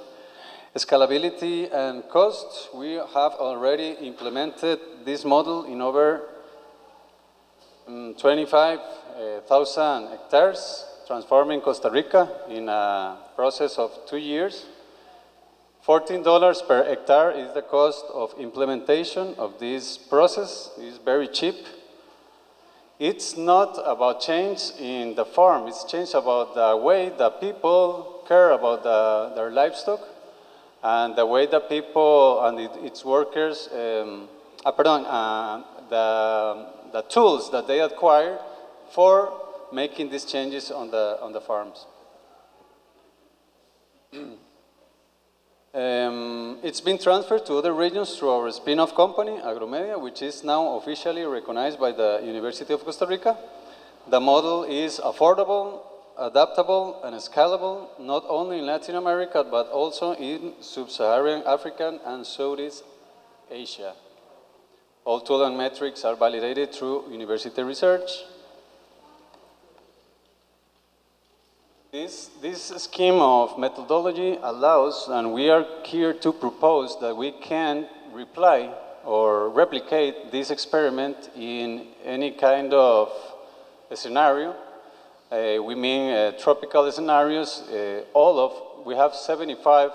Scalability and cost, we have already implemented this model in over 25,000 hectares, transforming Costa Rica in a process of 2 years. $14 per hectare is the cost of implementation of this process. It's very cheap. It's not about change in the farm, it's change about the way that people care about their livestock and the way that people and its workers, the tools that they acquire for making these changes on the farms. It's been transferred to other regions through our spin-off company, Agromedia, which is now officially recognized by the University of Costa Rica. The model is affordable, adaptable, and scalable, not only in Latin America, but also in Sub-Saharan Africa and Southeast Asia. All tools and metrics are validated through university research. This scheme of methodology allows, and we are here to propose that we can reply or replicate this experiment in any kind of scenario. We mean tropical scenarios. We have 75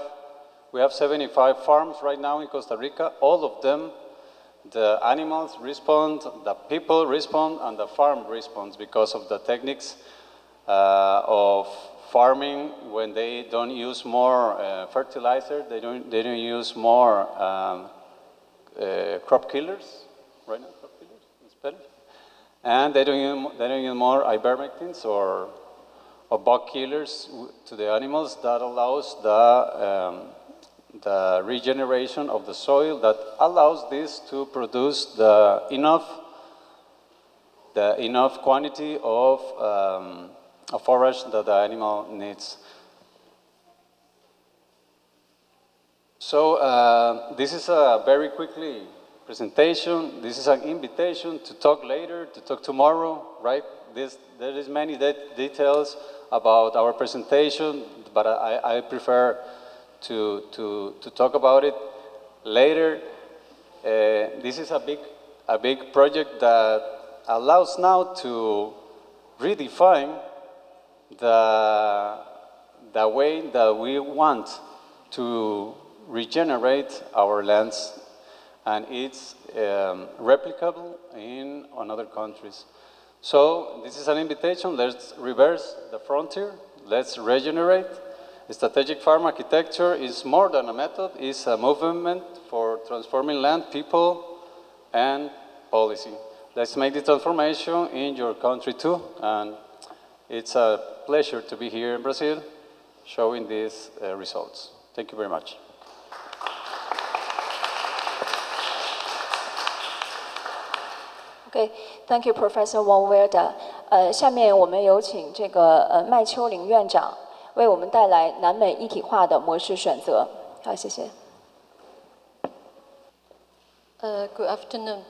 farms right now in Costa Rica. All of them, the animals respond, the people respond, and the farm responds because of the techniques of farming when they don't use more fertilizer, they don't use more crop killers, right now, crop killers in Spanish, and they don't use more ivermectins or bug killers to the animals. That allows the regeneration of the soil, that allows this to produce the enough quantity of a forage that the animal needs. So this is a very quickly presentation. This is an invitation to talk later, to talk tomorrow, right? There is many details about our presentation, but I prefer to talk about it later. This is a big project that allows now to redefine the way that we want to regenerate our lands, and it's replicable in other countries. So this is an invitation. Let's reverse the frontier. Let's regenerate. Strategic farm architecture is more than a method. It's a movement for transforming land, people, and policy. Let's make the transformation in your country too. And it's a pleasure to be here in Brazil showing these results. Thank you very much. Okay, thank you, Professor Valverde. 下面我们有请这个麦秋玲院长为我们带来南美一体化的模式选择。好，谢谢。Good afternoon.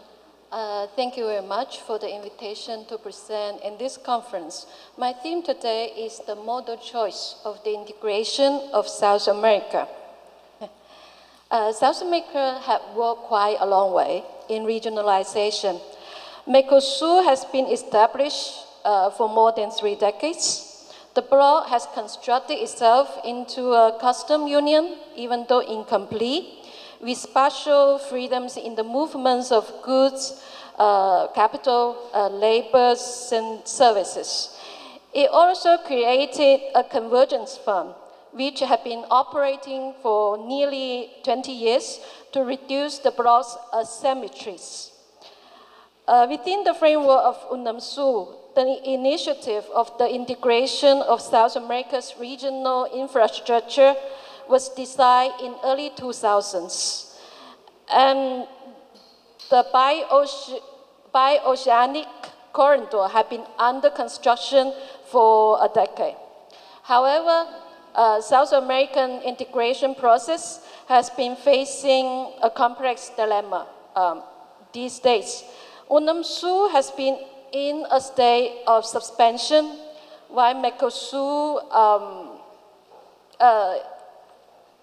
Thank you very much for the invitation to present in this conference. My theme today is the model choice of the integration of South America. South America has walked quite a long way in regionalization. Mercosur has been established for more than 3 decades. The bloc has constructed itself into a custom union, even though incomplete, with partial freedoms in the movements of goods, capital, labor, and services. It also created a convergence fund, which have been operating for nearly 20 years to reduce the bloc's asymmetries. Within the framework of UNAMSUR, the initiative of the integration of South America's regional infrastructure was designed in early 2000s. And the bioceanic corridor had been under construction for a decade. However, South American integration process has been facing a complex dilemma these days. UNAMSUR has been in a state of suspension, while MECOSUR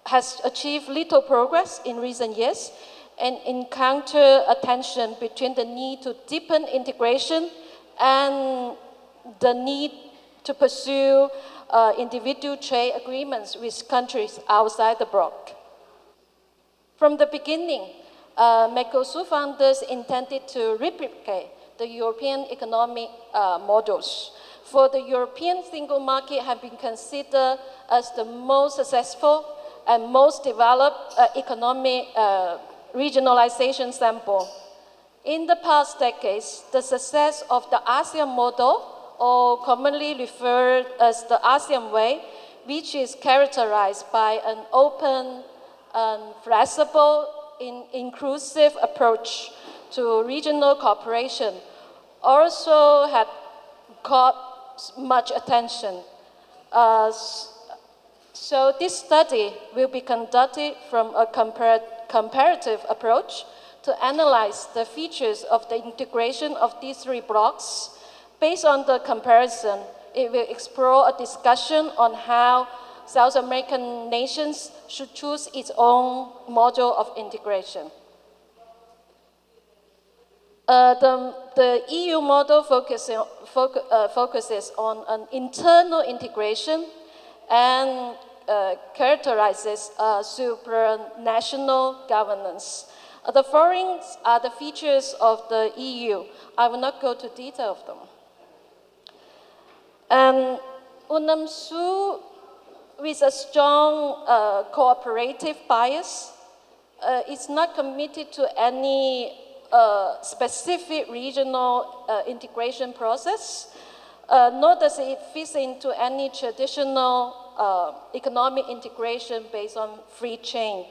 has achieved little progress in recent years and encounter a tension between the need to deepen integration and the need to pursue individual trade agreements with countries outside the bloc. From the beginning, MECOSUR founders intended to replicate the European economic models. For the European single market have been considered as the most successful and most developed economic regionalization sample. In the past decades, the success of the ASEAN model, or commonly referred as the ASEAN way, which is characterized by an open and flexible, inclusive approach to regional cooperation, also had caught much attention. So this study will be conducted from a comparative approach to analyze the features of the integration of these three blocks. Based on the comparison, it will explore a discussion on how South American nations should choose its own model of integration. The EU model focuses on an internal integration and characterizes supranational governance. The following are the features of the EU. I will not go to detail of them. And UNAMSUR, with a strong cooperative bias, is not committed to any specific regional integration process, nor does it fit into any traditional economic integration based on free chain.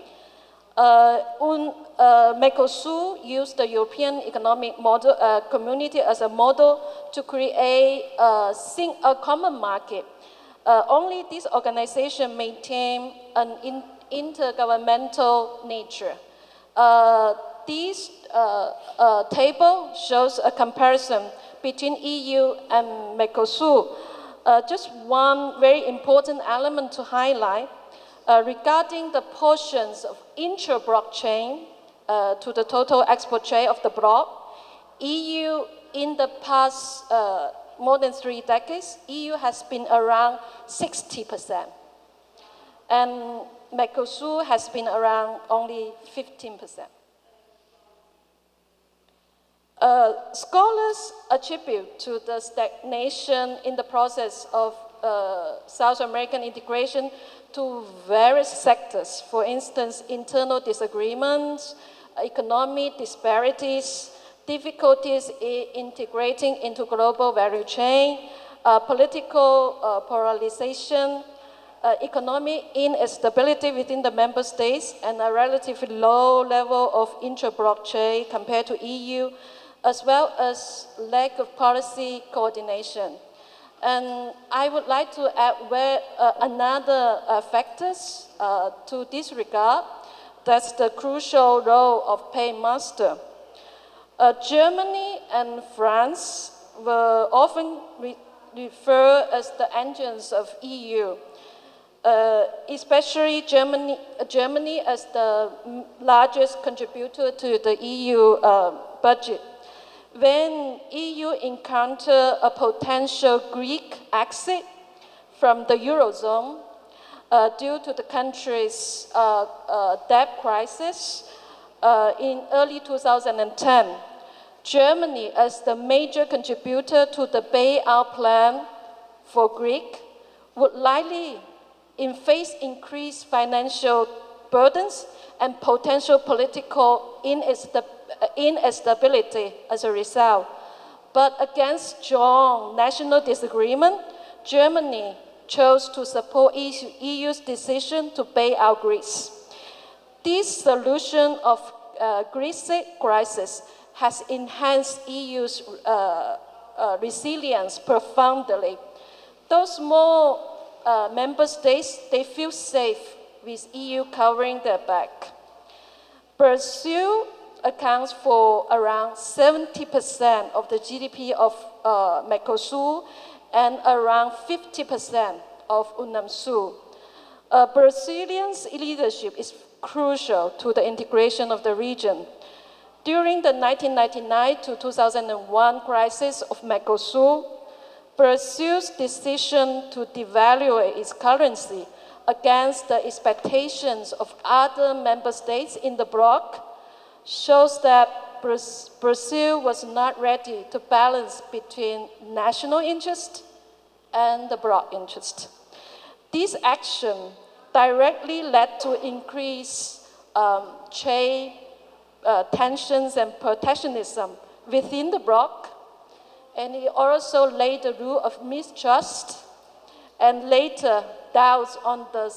MECOSUR used the European Economic Model, Community as a model to create a common market. Only this organization maintained an intergovernmental nature. This table shows a comparison between EU and MECOSUR. Just one very important element to highlight regarding the portions of intra-block chain to the total export trade of the bloc. EU in the past more than 3 decades, EU has been around 60%. And MECOSUR has been around only 15%. Scholars attribute to the stagnation in the process of South American integration to various sectors. For instance, internal disagreements, economic disparities, difficulties in integrating into global value chain, political polarization, economic instability within the member states, and a relatively low level of intra-bloc trade compared to EU, as well as lack of policy coordination. And I would like to add another factors to this regard. That's the crucial role of paymaster. Germany and France were often referred as the engines of EU, especially Germany as the largest contributor to the EU budget. When EU encountered a potential Greek exit from the Eurozone due to the country's debt crisis in early 2010, Germany, as the major contributor to the bailout plan for Greece, would likely face increased financial burdens and potential political instability as a result. But against strong national disagreement, Germany chose to support EU's decision to bail out Greece. This solution of Greece's crisis has enhanced EU's resilience profoundly. Those more member states, they feel safe with EU covering their back. Brazil accounts for around 70% of the GDP of Mercosur and around 50% of UNAMSUR. Brazilians' leadership is crucial to the integration of the region. During the 1999 to 2001 crisis of Mercosur, Brazil's decision to devalue its currency against the expectations of other member states in the bloc shows that Brazil was not ready to balance between national interest and the bloc interest. This action directly led to increased trade tensions and protectionism within the bloc, and it also laid the root of mistrust and later doubts on the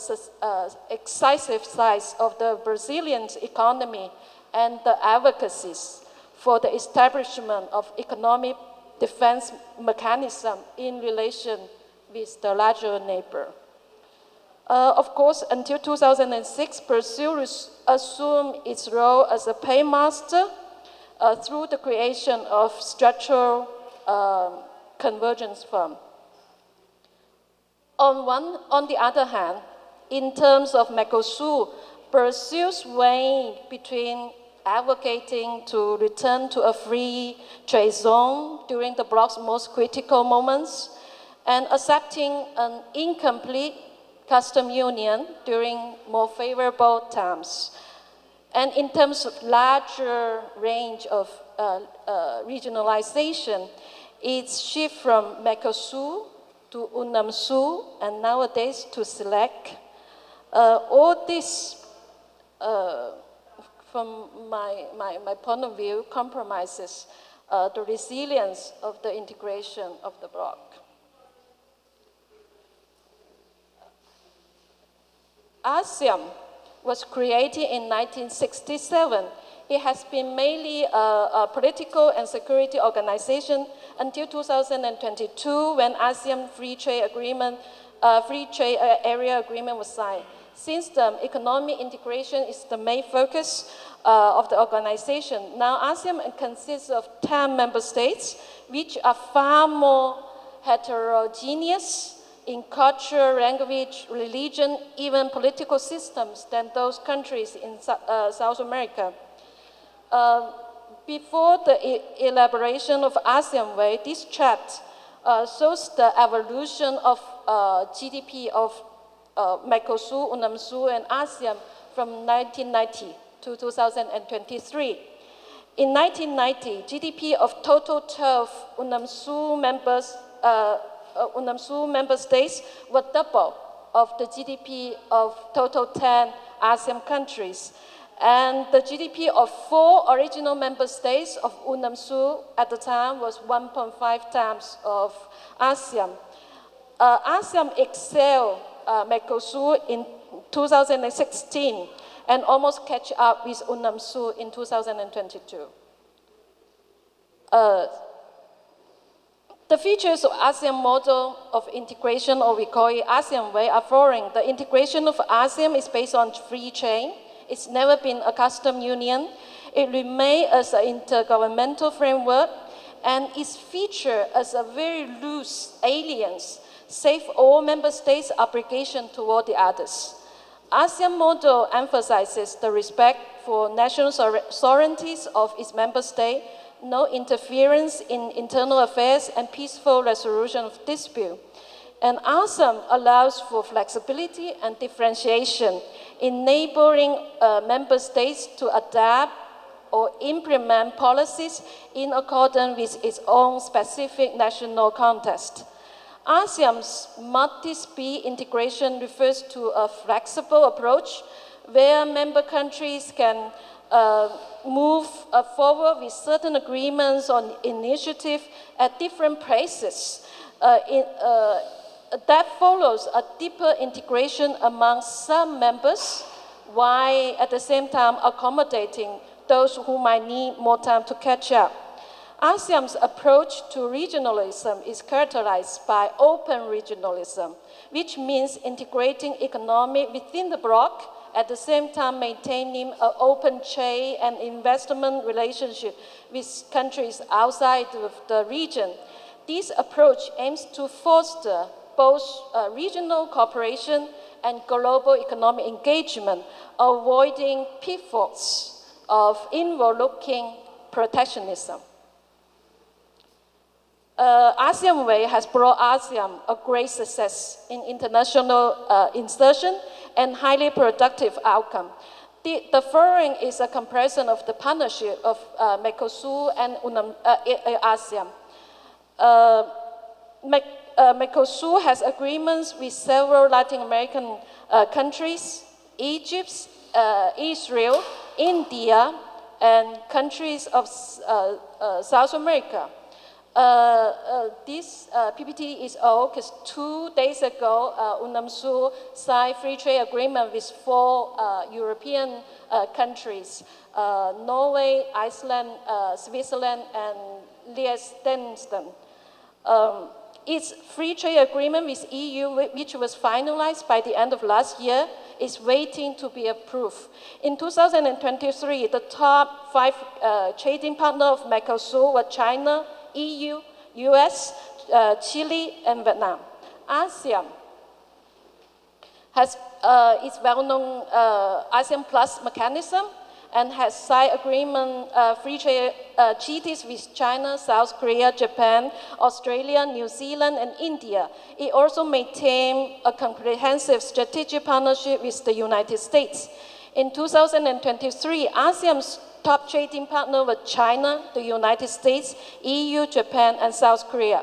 excessive size of the Brazilian economy and the advocacies for the establishment of economic defense mechanism in relation with the larger neighbor. Of course, until 2006, Brazil assumed its role as a paymaster through the creation of Structural Convergence Fund. On the other hand, in terms of Mercosur, Brazil's weighing between advocating to return to a free trade zone during the bloc's most critical moments and accepting an incomplete custom union during more favorable times. And in terms of larger range of regionalization, its shift from Mercosur to UNAMSUR and nowadays to SELEC. All this, from my point of view, compromises the resilience of the integration of the bloc. ASEAN was created in 1967. It has been mainly a political and security organization until 2022, when ASEAN Free Trade Area Agreement was signed. Since then, economic integration is the main focus of the organization. Now, ASEAN consists of 10 member states, which are far more heterogeneous in culture, language, religion, even political systems than those countries in South America. Before the elaboration of ASEAN Way, this chart shows the evolution of GDP of Mercosur, UNAMSUR, and ASEAN from 1990 to 2023. In 1990, GDP of total 12 UNAMSUR member states were double of the GDP of total 10 ASEAN countries. And the GDP of 4 original member states of UNAMSUR at the time was 1.5 times of ASEAN. ASEAN excelled Mercosur in 2016 and almost catch up with UNAMSUR in 2022. The features of ASEAN model of integration, or we call it ASEAN Way, are following. The integration of ASEAN is based on free trade. It's never been a custom union. It remains as an intergovernmental framework, and is featured as a very loose alliance, save all member states' obligation toward the others. ASEAN model emphasizes the respect for national sovereignties of its member state, no interference in internal affairs, and peaceful resolution of dispute. And ASEAN allows for flexibility and differentiation, enabling member states to adapt or implement policies in accordance with its own specific national context. ASEAN's multi-speed integration refers to a flexible approach where member countries can move forward with certain agreements on initiative at different paces. That follows a deeper integration among some members, while at the same time accommodating those who might need more time to catch up. ASEAN's approach to regionalism is characterized by open regionalism, which means integrating economy within the bloc, at the same time maintaining an open trade and investment relationship with countries outside of the region. This approach aims to foster both regional cooperation and global economic engagement, avoiding pitfalls of inward-looking protectionism. ASEAN Way has brought ASEAN a great success in international insertion and highly productive outcome. The following is a comparison of the partnership of Mercosur and ASEAN. Mercosur has agreements with several Latin American countries, Egypt, Israel, India, and countries of South America. This PPT is old because 2 days ago, UNAMSUR signed free trade agreement with 4 European countries, Norway, Iceland, Switzerland, and Liechtenstein. Its free trade agreement with EU, which was finalized by the end of last year, is waiting to be approved. In 2023, the top 5 trading partners of Mercosur were China, EU, US, Chile, and Vietnam. ASEAN has its well-known ASEAN Plus mechanism and has signed agreement, free trade treaties with China, South Korea, Japan, Australia, New Zealand, and India. It also maintained a comprehensive strategic partnership with the United States. In 2023, ASEAN's top trading partners were China, the United States, EU, Japan, and South Korea.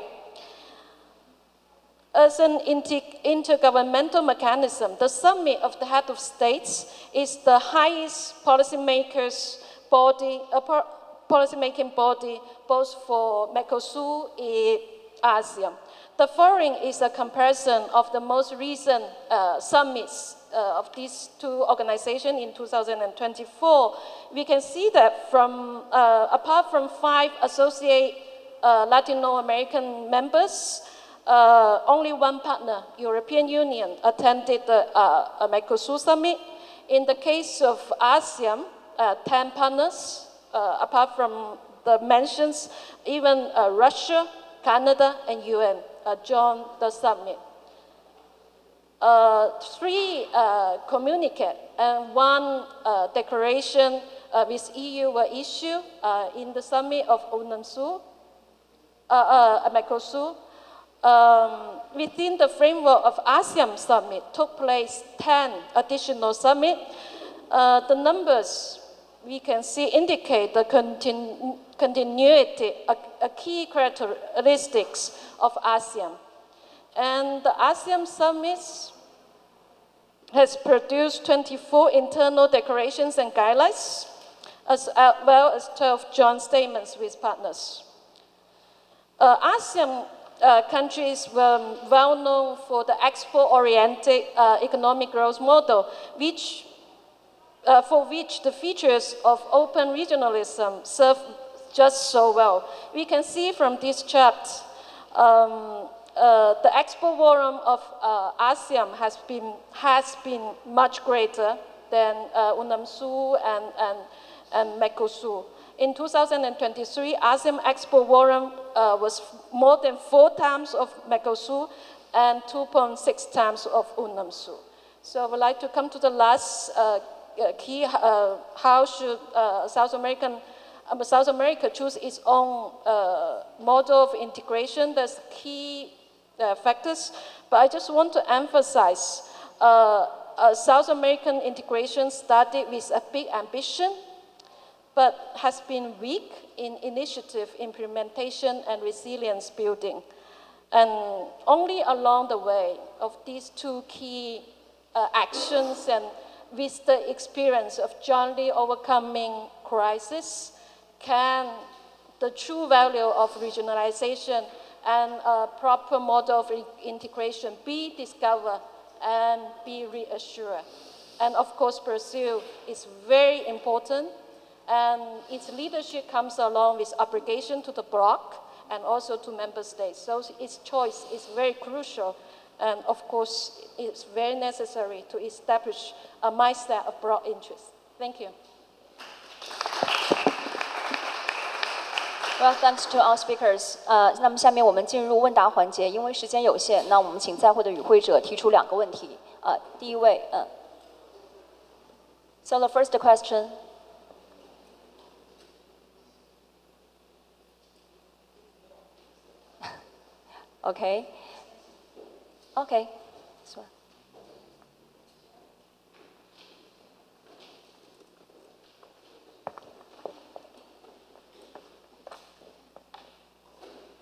As an intergovernmental mechanism, the Summit of the Head of States is the highest policymaking body both for Mercosur and ASEAN. The following is a comparison of the most recent summits of these 2 organizations in 2024. We can see that apart from 5 associate Latin American members, only 1 partner, European Union, attended the Mercosur Summit. In the case of ASEAN, 10 partners, apart from the mentions, even Russia, Canada, and UN joined the summit. 3 communique and 1 declaration with EU were issued in the summit of Mercosur. Within the framework of ASEAN Summit, took place 10 additional summits. The numbers we can see indicate the continuity, a key characteristics of ASEAN. And the ASEAN Summits has produced 24 internal declarations and guidelines, as well as 12 joint statements with partners. ASEAN countries were well known for the export-oriented economic growth model, for which the features of open regionalism serve just so well. We can see from this chart the export volume of ASEAN has been much greater than UNAMSUR and Mercosur. In 2023, ASEAN export volume was more than 4 times of Mercosur and 2.6 times of UNAMSUR. So I would like to come to the last key, how should South America choose its own model of integration. There's key factors, but I just want to emphasize South American integration started with a big ambition, but has been weak in initiative implementation and resilience building. And only along the way of these 2 key actions and with the experience of jointly overcoming crisis, can the true value of regionalization and a proper model of integration be discovered and be reassured. And of course, Brazil is very important And its leadership comes along with obligation to the bloc and also to member states. So its choice is very crucial. And of course, it's very necessary to establish a mindset of broad interest. Thank you. Well, thanks to all speakers. 那么下面我们进入问答环节，因为时间有限，那我们请在会的与会者提出2个问题。第一位，So the first question. Okay. Okay. This one.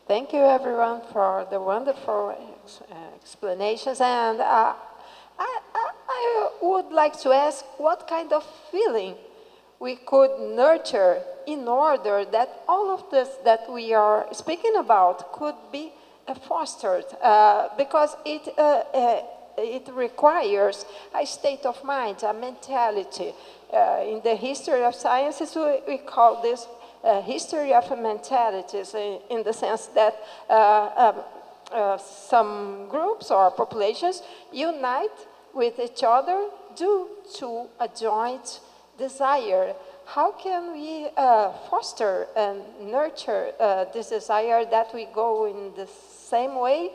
Thank you, everyone, for the wonderful explanations. And I would like to ask what kind of feeling we could nurture in order that all of this that we are speaking about could be fostered, because it requires a state of mind, a mentality. In the history of sciences, we call this history of mentalities, in the sense that some groups or populations unite with each other due to a joint desire. How can we foster and nurture this desire that we go in the same way,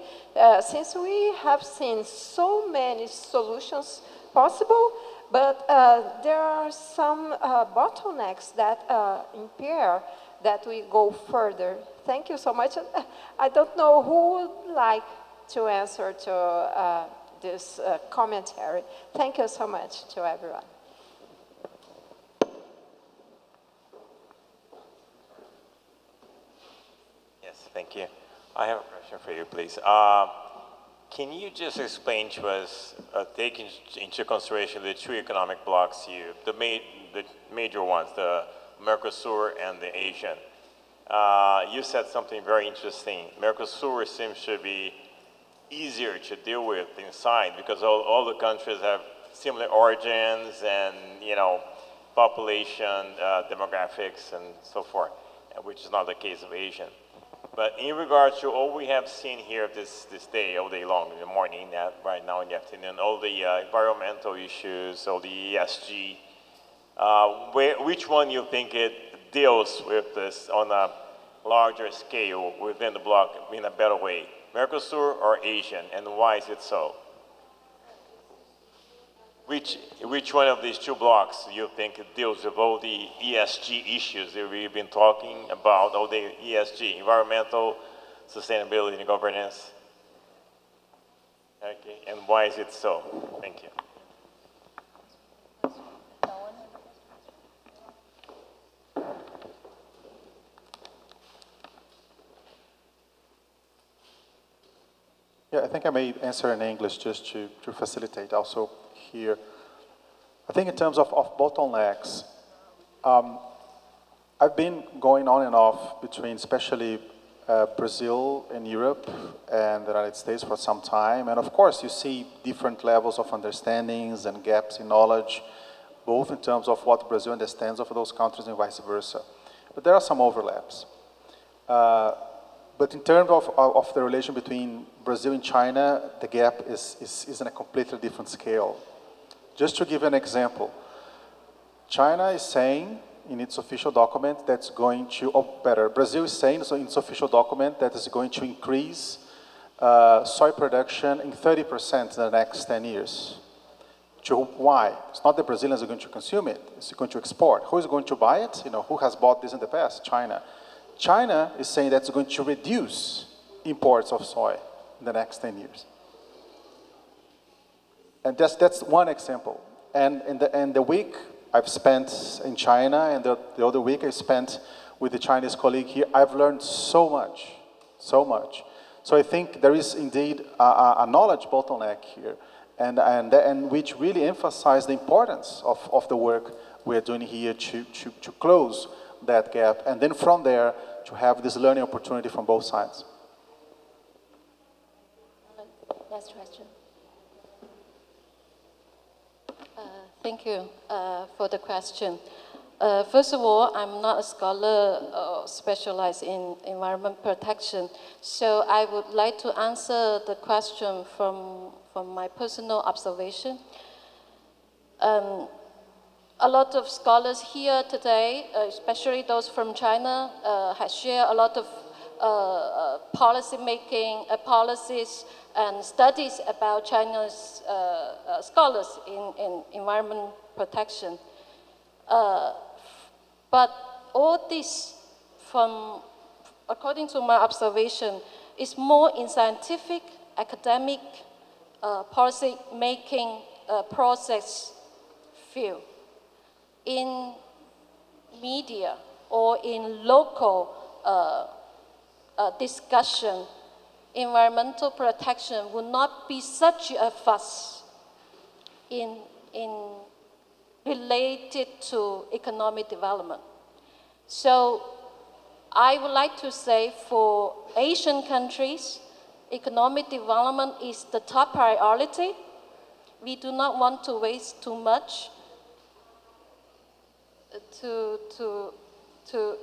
since we have seen so many solutions possible, but there are some bottlenecks that impair that we go further? Thank you so much. I don't know who would like to answer to this commentary. Thank you so much to everyone. Yes, thank you. I have a question for you, please. Can you just explain to us, taking into consideration the 2 economic blocs here, the major ones, the Mercosur and the Asian? You said something very interesting. Mercosur seems to be easier to deal with inside because all the countries have similar origins and, population, demographics, and so forth, which is not the case of Asian. But in regards to all we have seen here this day, all day long, in the morning, right now in the afternoon, all the environmental issues, all the ESG, which one you think it deals with this on a larger scale within the bloc in a better way? Mercosur or Asian, and why is it so? Which one of these 2 blocs you think deals with all the ESG issues that we've been talking about, all the ESG, environmental, sustainability, and governance? Okay, and why is it so? Thank you. Yeah, I think I may answer in English just to facilitate also here. I think in terms of bottlenecks, I've been going on and off between especially Brazil and Europe and the United States for some time. And of course, you see different levels of understandings and gaps in knowledge, both in terms of what Brazil understands of those countries and vice versa. But there are some overlaps. But in terms of the relation between Brazil and China, the gap is in a completely different scale. Just to give an example, China is saying in its official document that's going to, Brazil is saying so in its official document that is going to increase soy production in 30% in the next 10 years. Why? It's not the Brazilians are going to consume it, it's going to export. Who is going to buy it? Who has bought this in the past? China. China is saying that it's going to reduce imports of soy in the next 10 years. And that's one example. And in the week I've spent in China and the other week I spent with the Chinese colleague here, I've learned so much. So I think there is indeed a knowledge bottleneck here and which really emphasize the importance of the work we're doing here to close that gap, and then from there to have this learning opportunity from both sides. Next question. Thank you for the question. First of all, I'm not a scholar specialized in environment protection, so I would like to answer the question from my personal observation. A lot of scholars here today, especially those from China, have shared a lot of policy making, policies and studies about China's scholars in environment protection. But all this, according to my observation, is more in scientific, academic, policy making process field. In media or in local discussion, environmental protection would not be such a fuss in related to economic development. So I would like to say for Asian countries, economic development is the top priority. We do not want to waste too much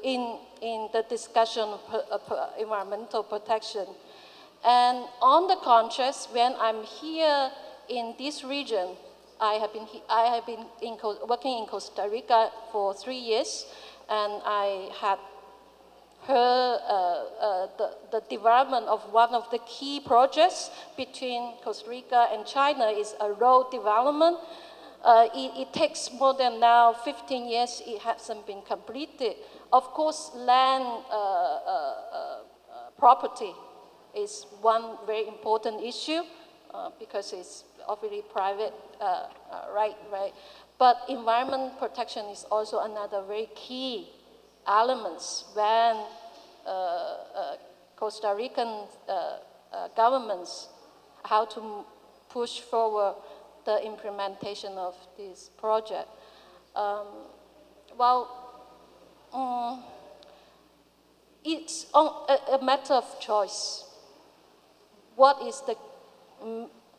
in the discussion of environmental protection. And on the contrast, when I'm here in this region, I have been working in Costa Rica for 3 years, and I had heard the development of one of the key projects between Costa Rica and China is a road development. It takes more than now 15 years, it hasn't been completed. Of course, land property is one very important issue because it's obviously private right. But environment protection is also another very key element when Costa Rican governments how to push forward the implementation of this project. It's a matter of choice. What is the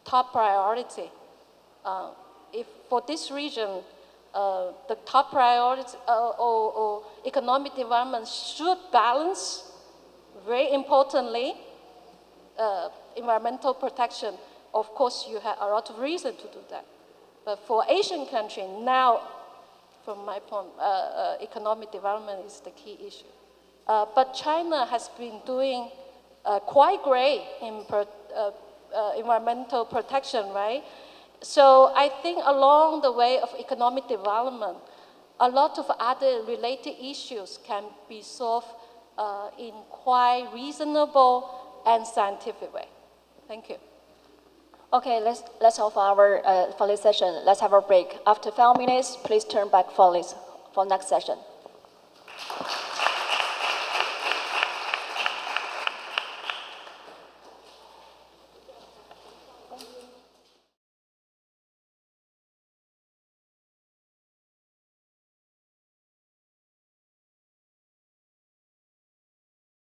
top priority? If for this region, the top priority or economic development should balance, very importantly, environmental protection. Of course, you have a lot of reason to do that. But for Asian countries, now, from my point, economic development is the key issue. But China has been doing quite great in environmental protection, right? So I think along the way of economic development, a lot of other related issues can be solved in quite reasonable and scientific way. Thank you. Okay, let's have our for this session. Let's have a break. After 5 minutes, please turn back for next session.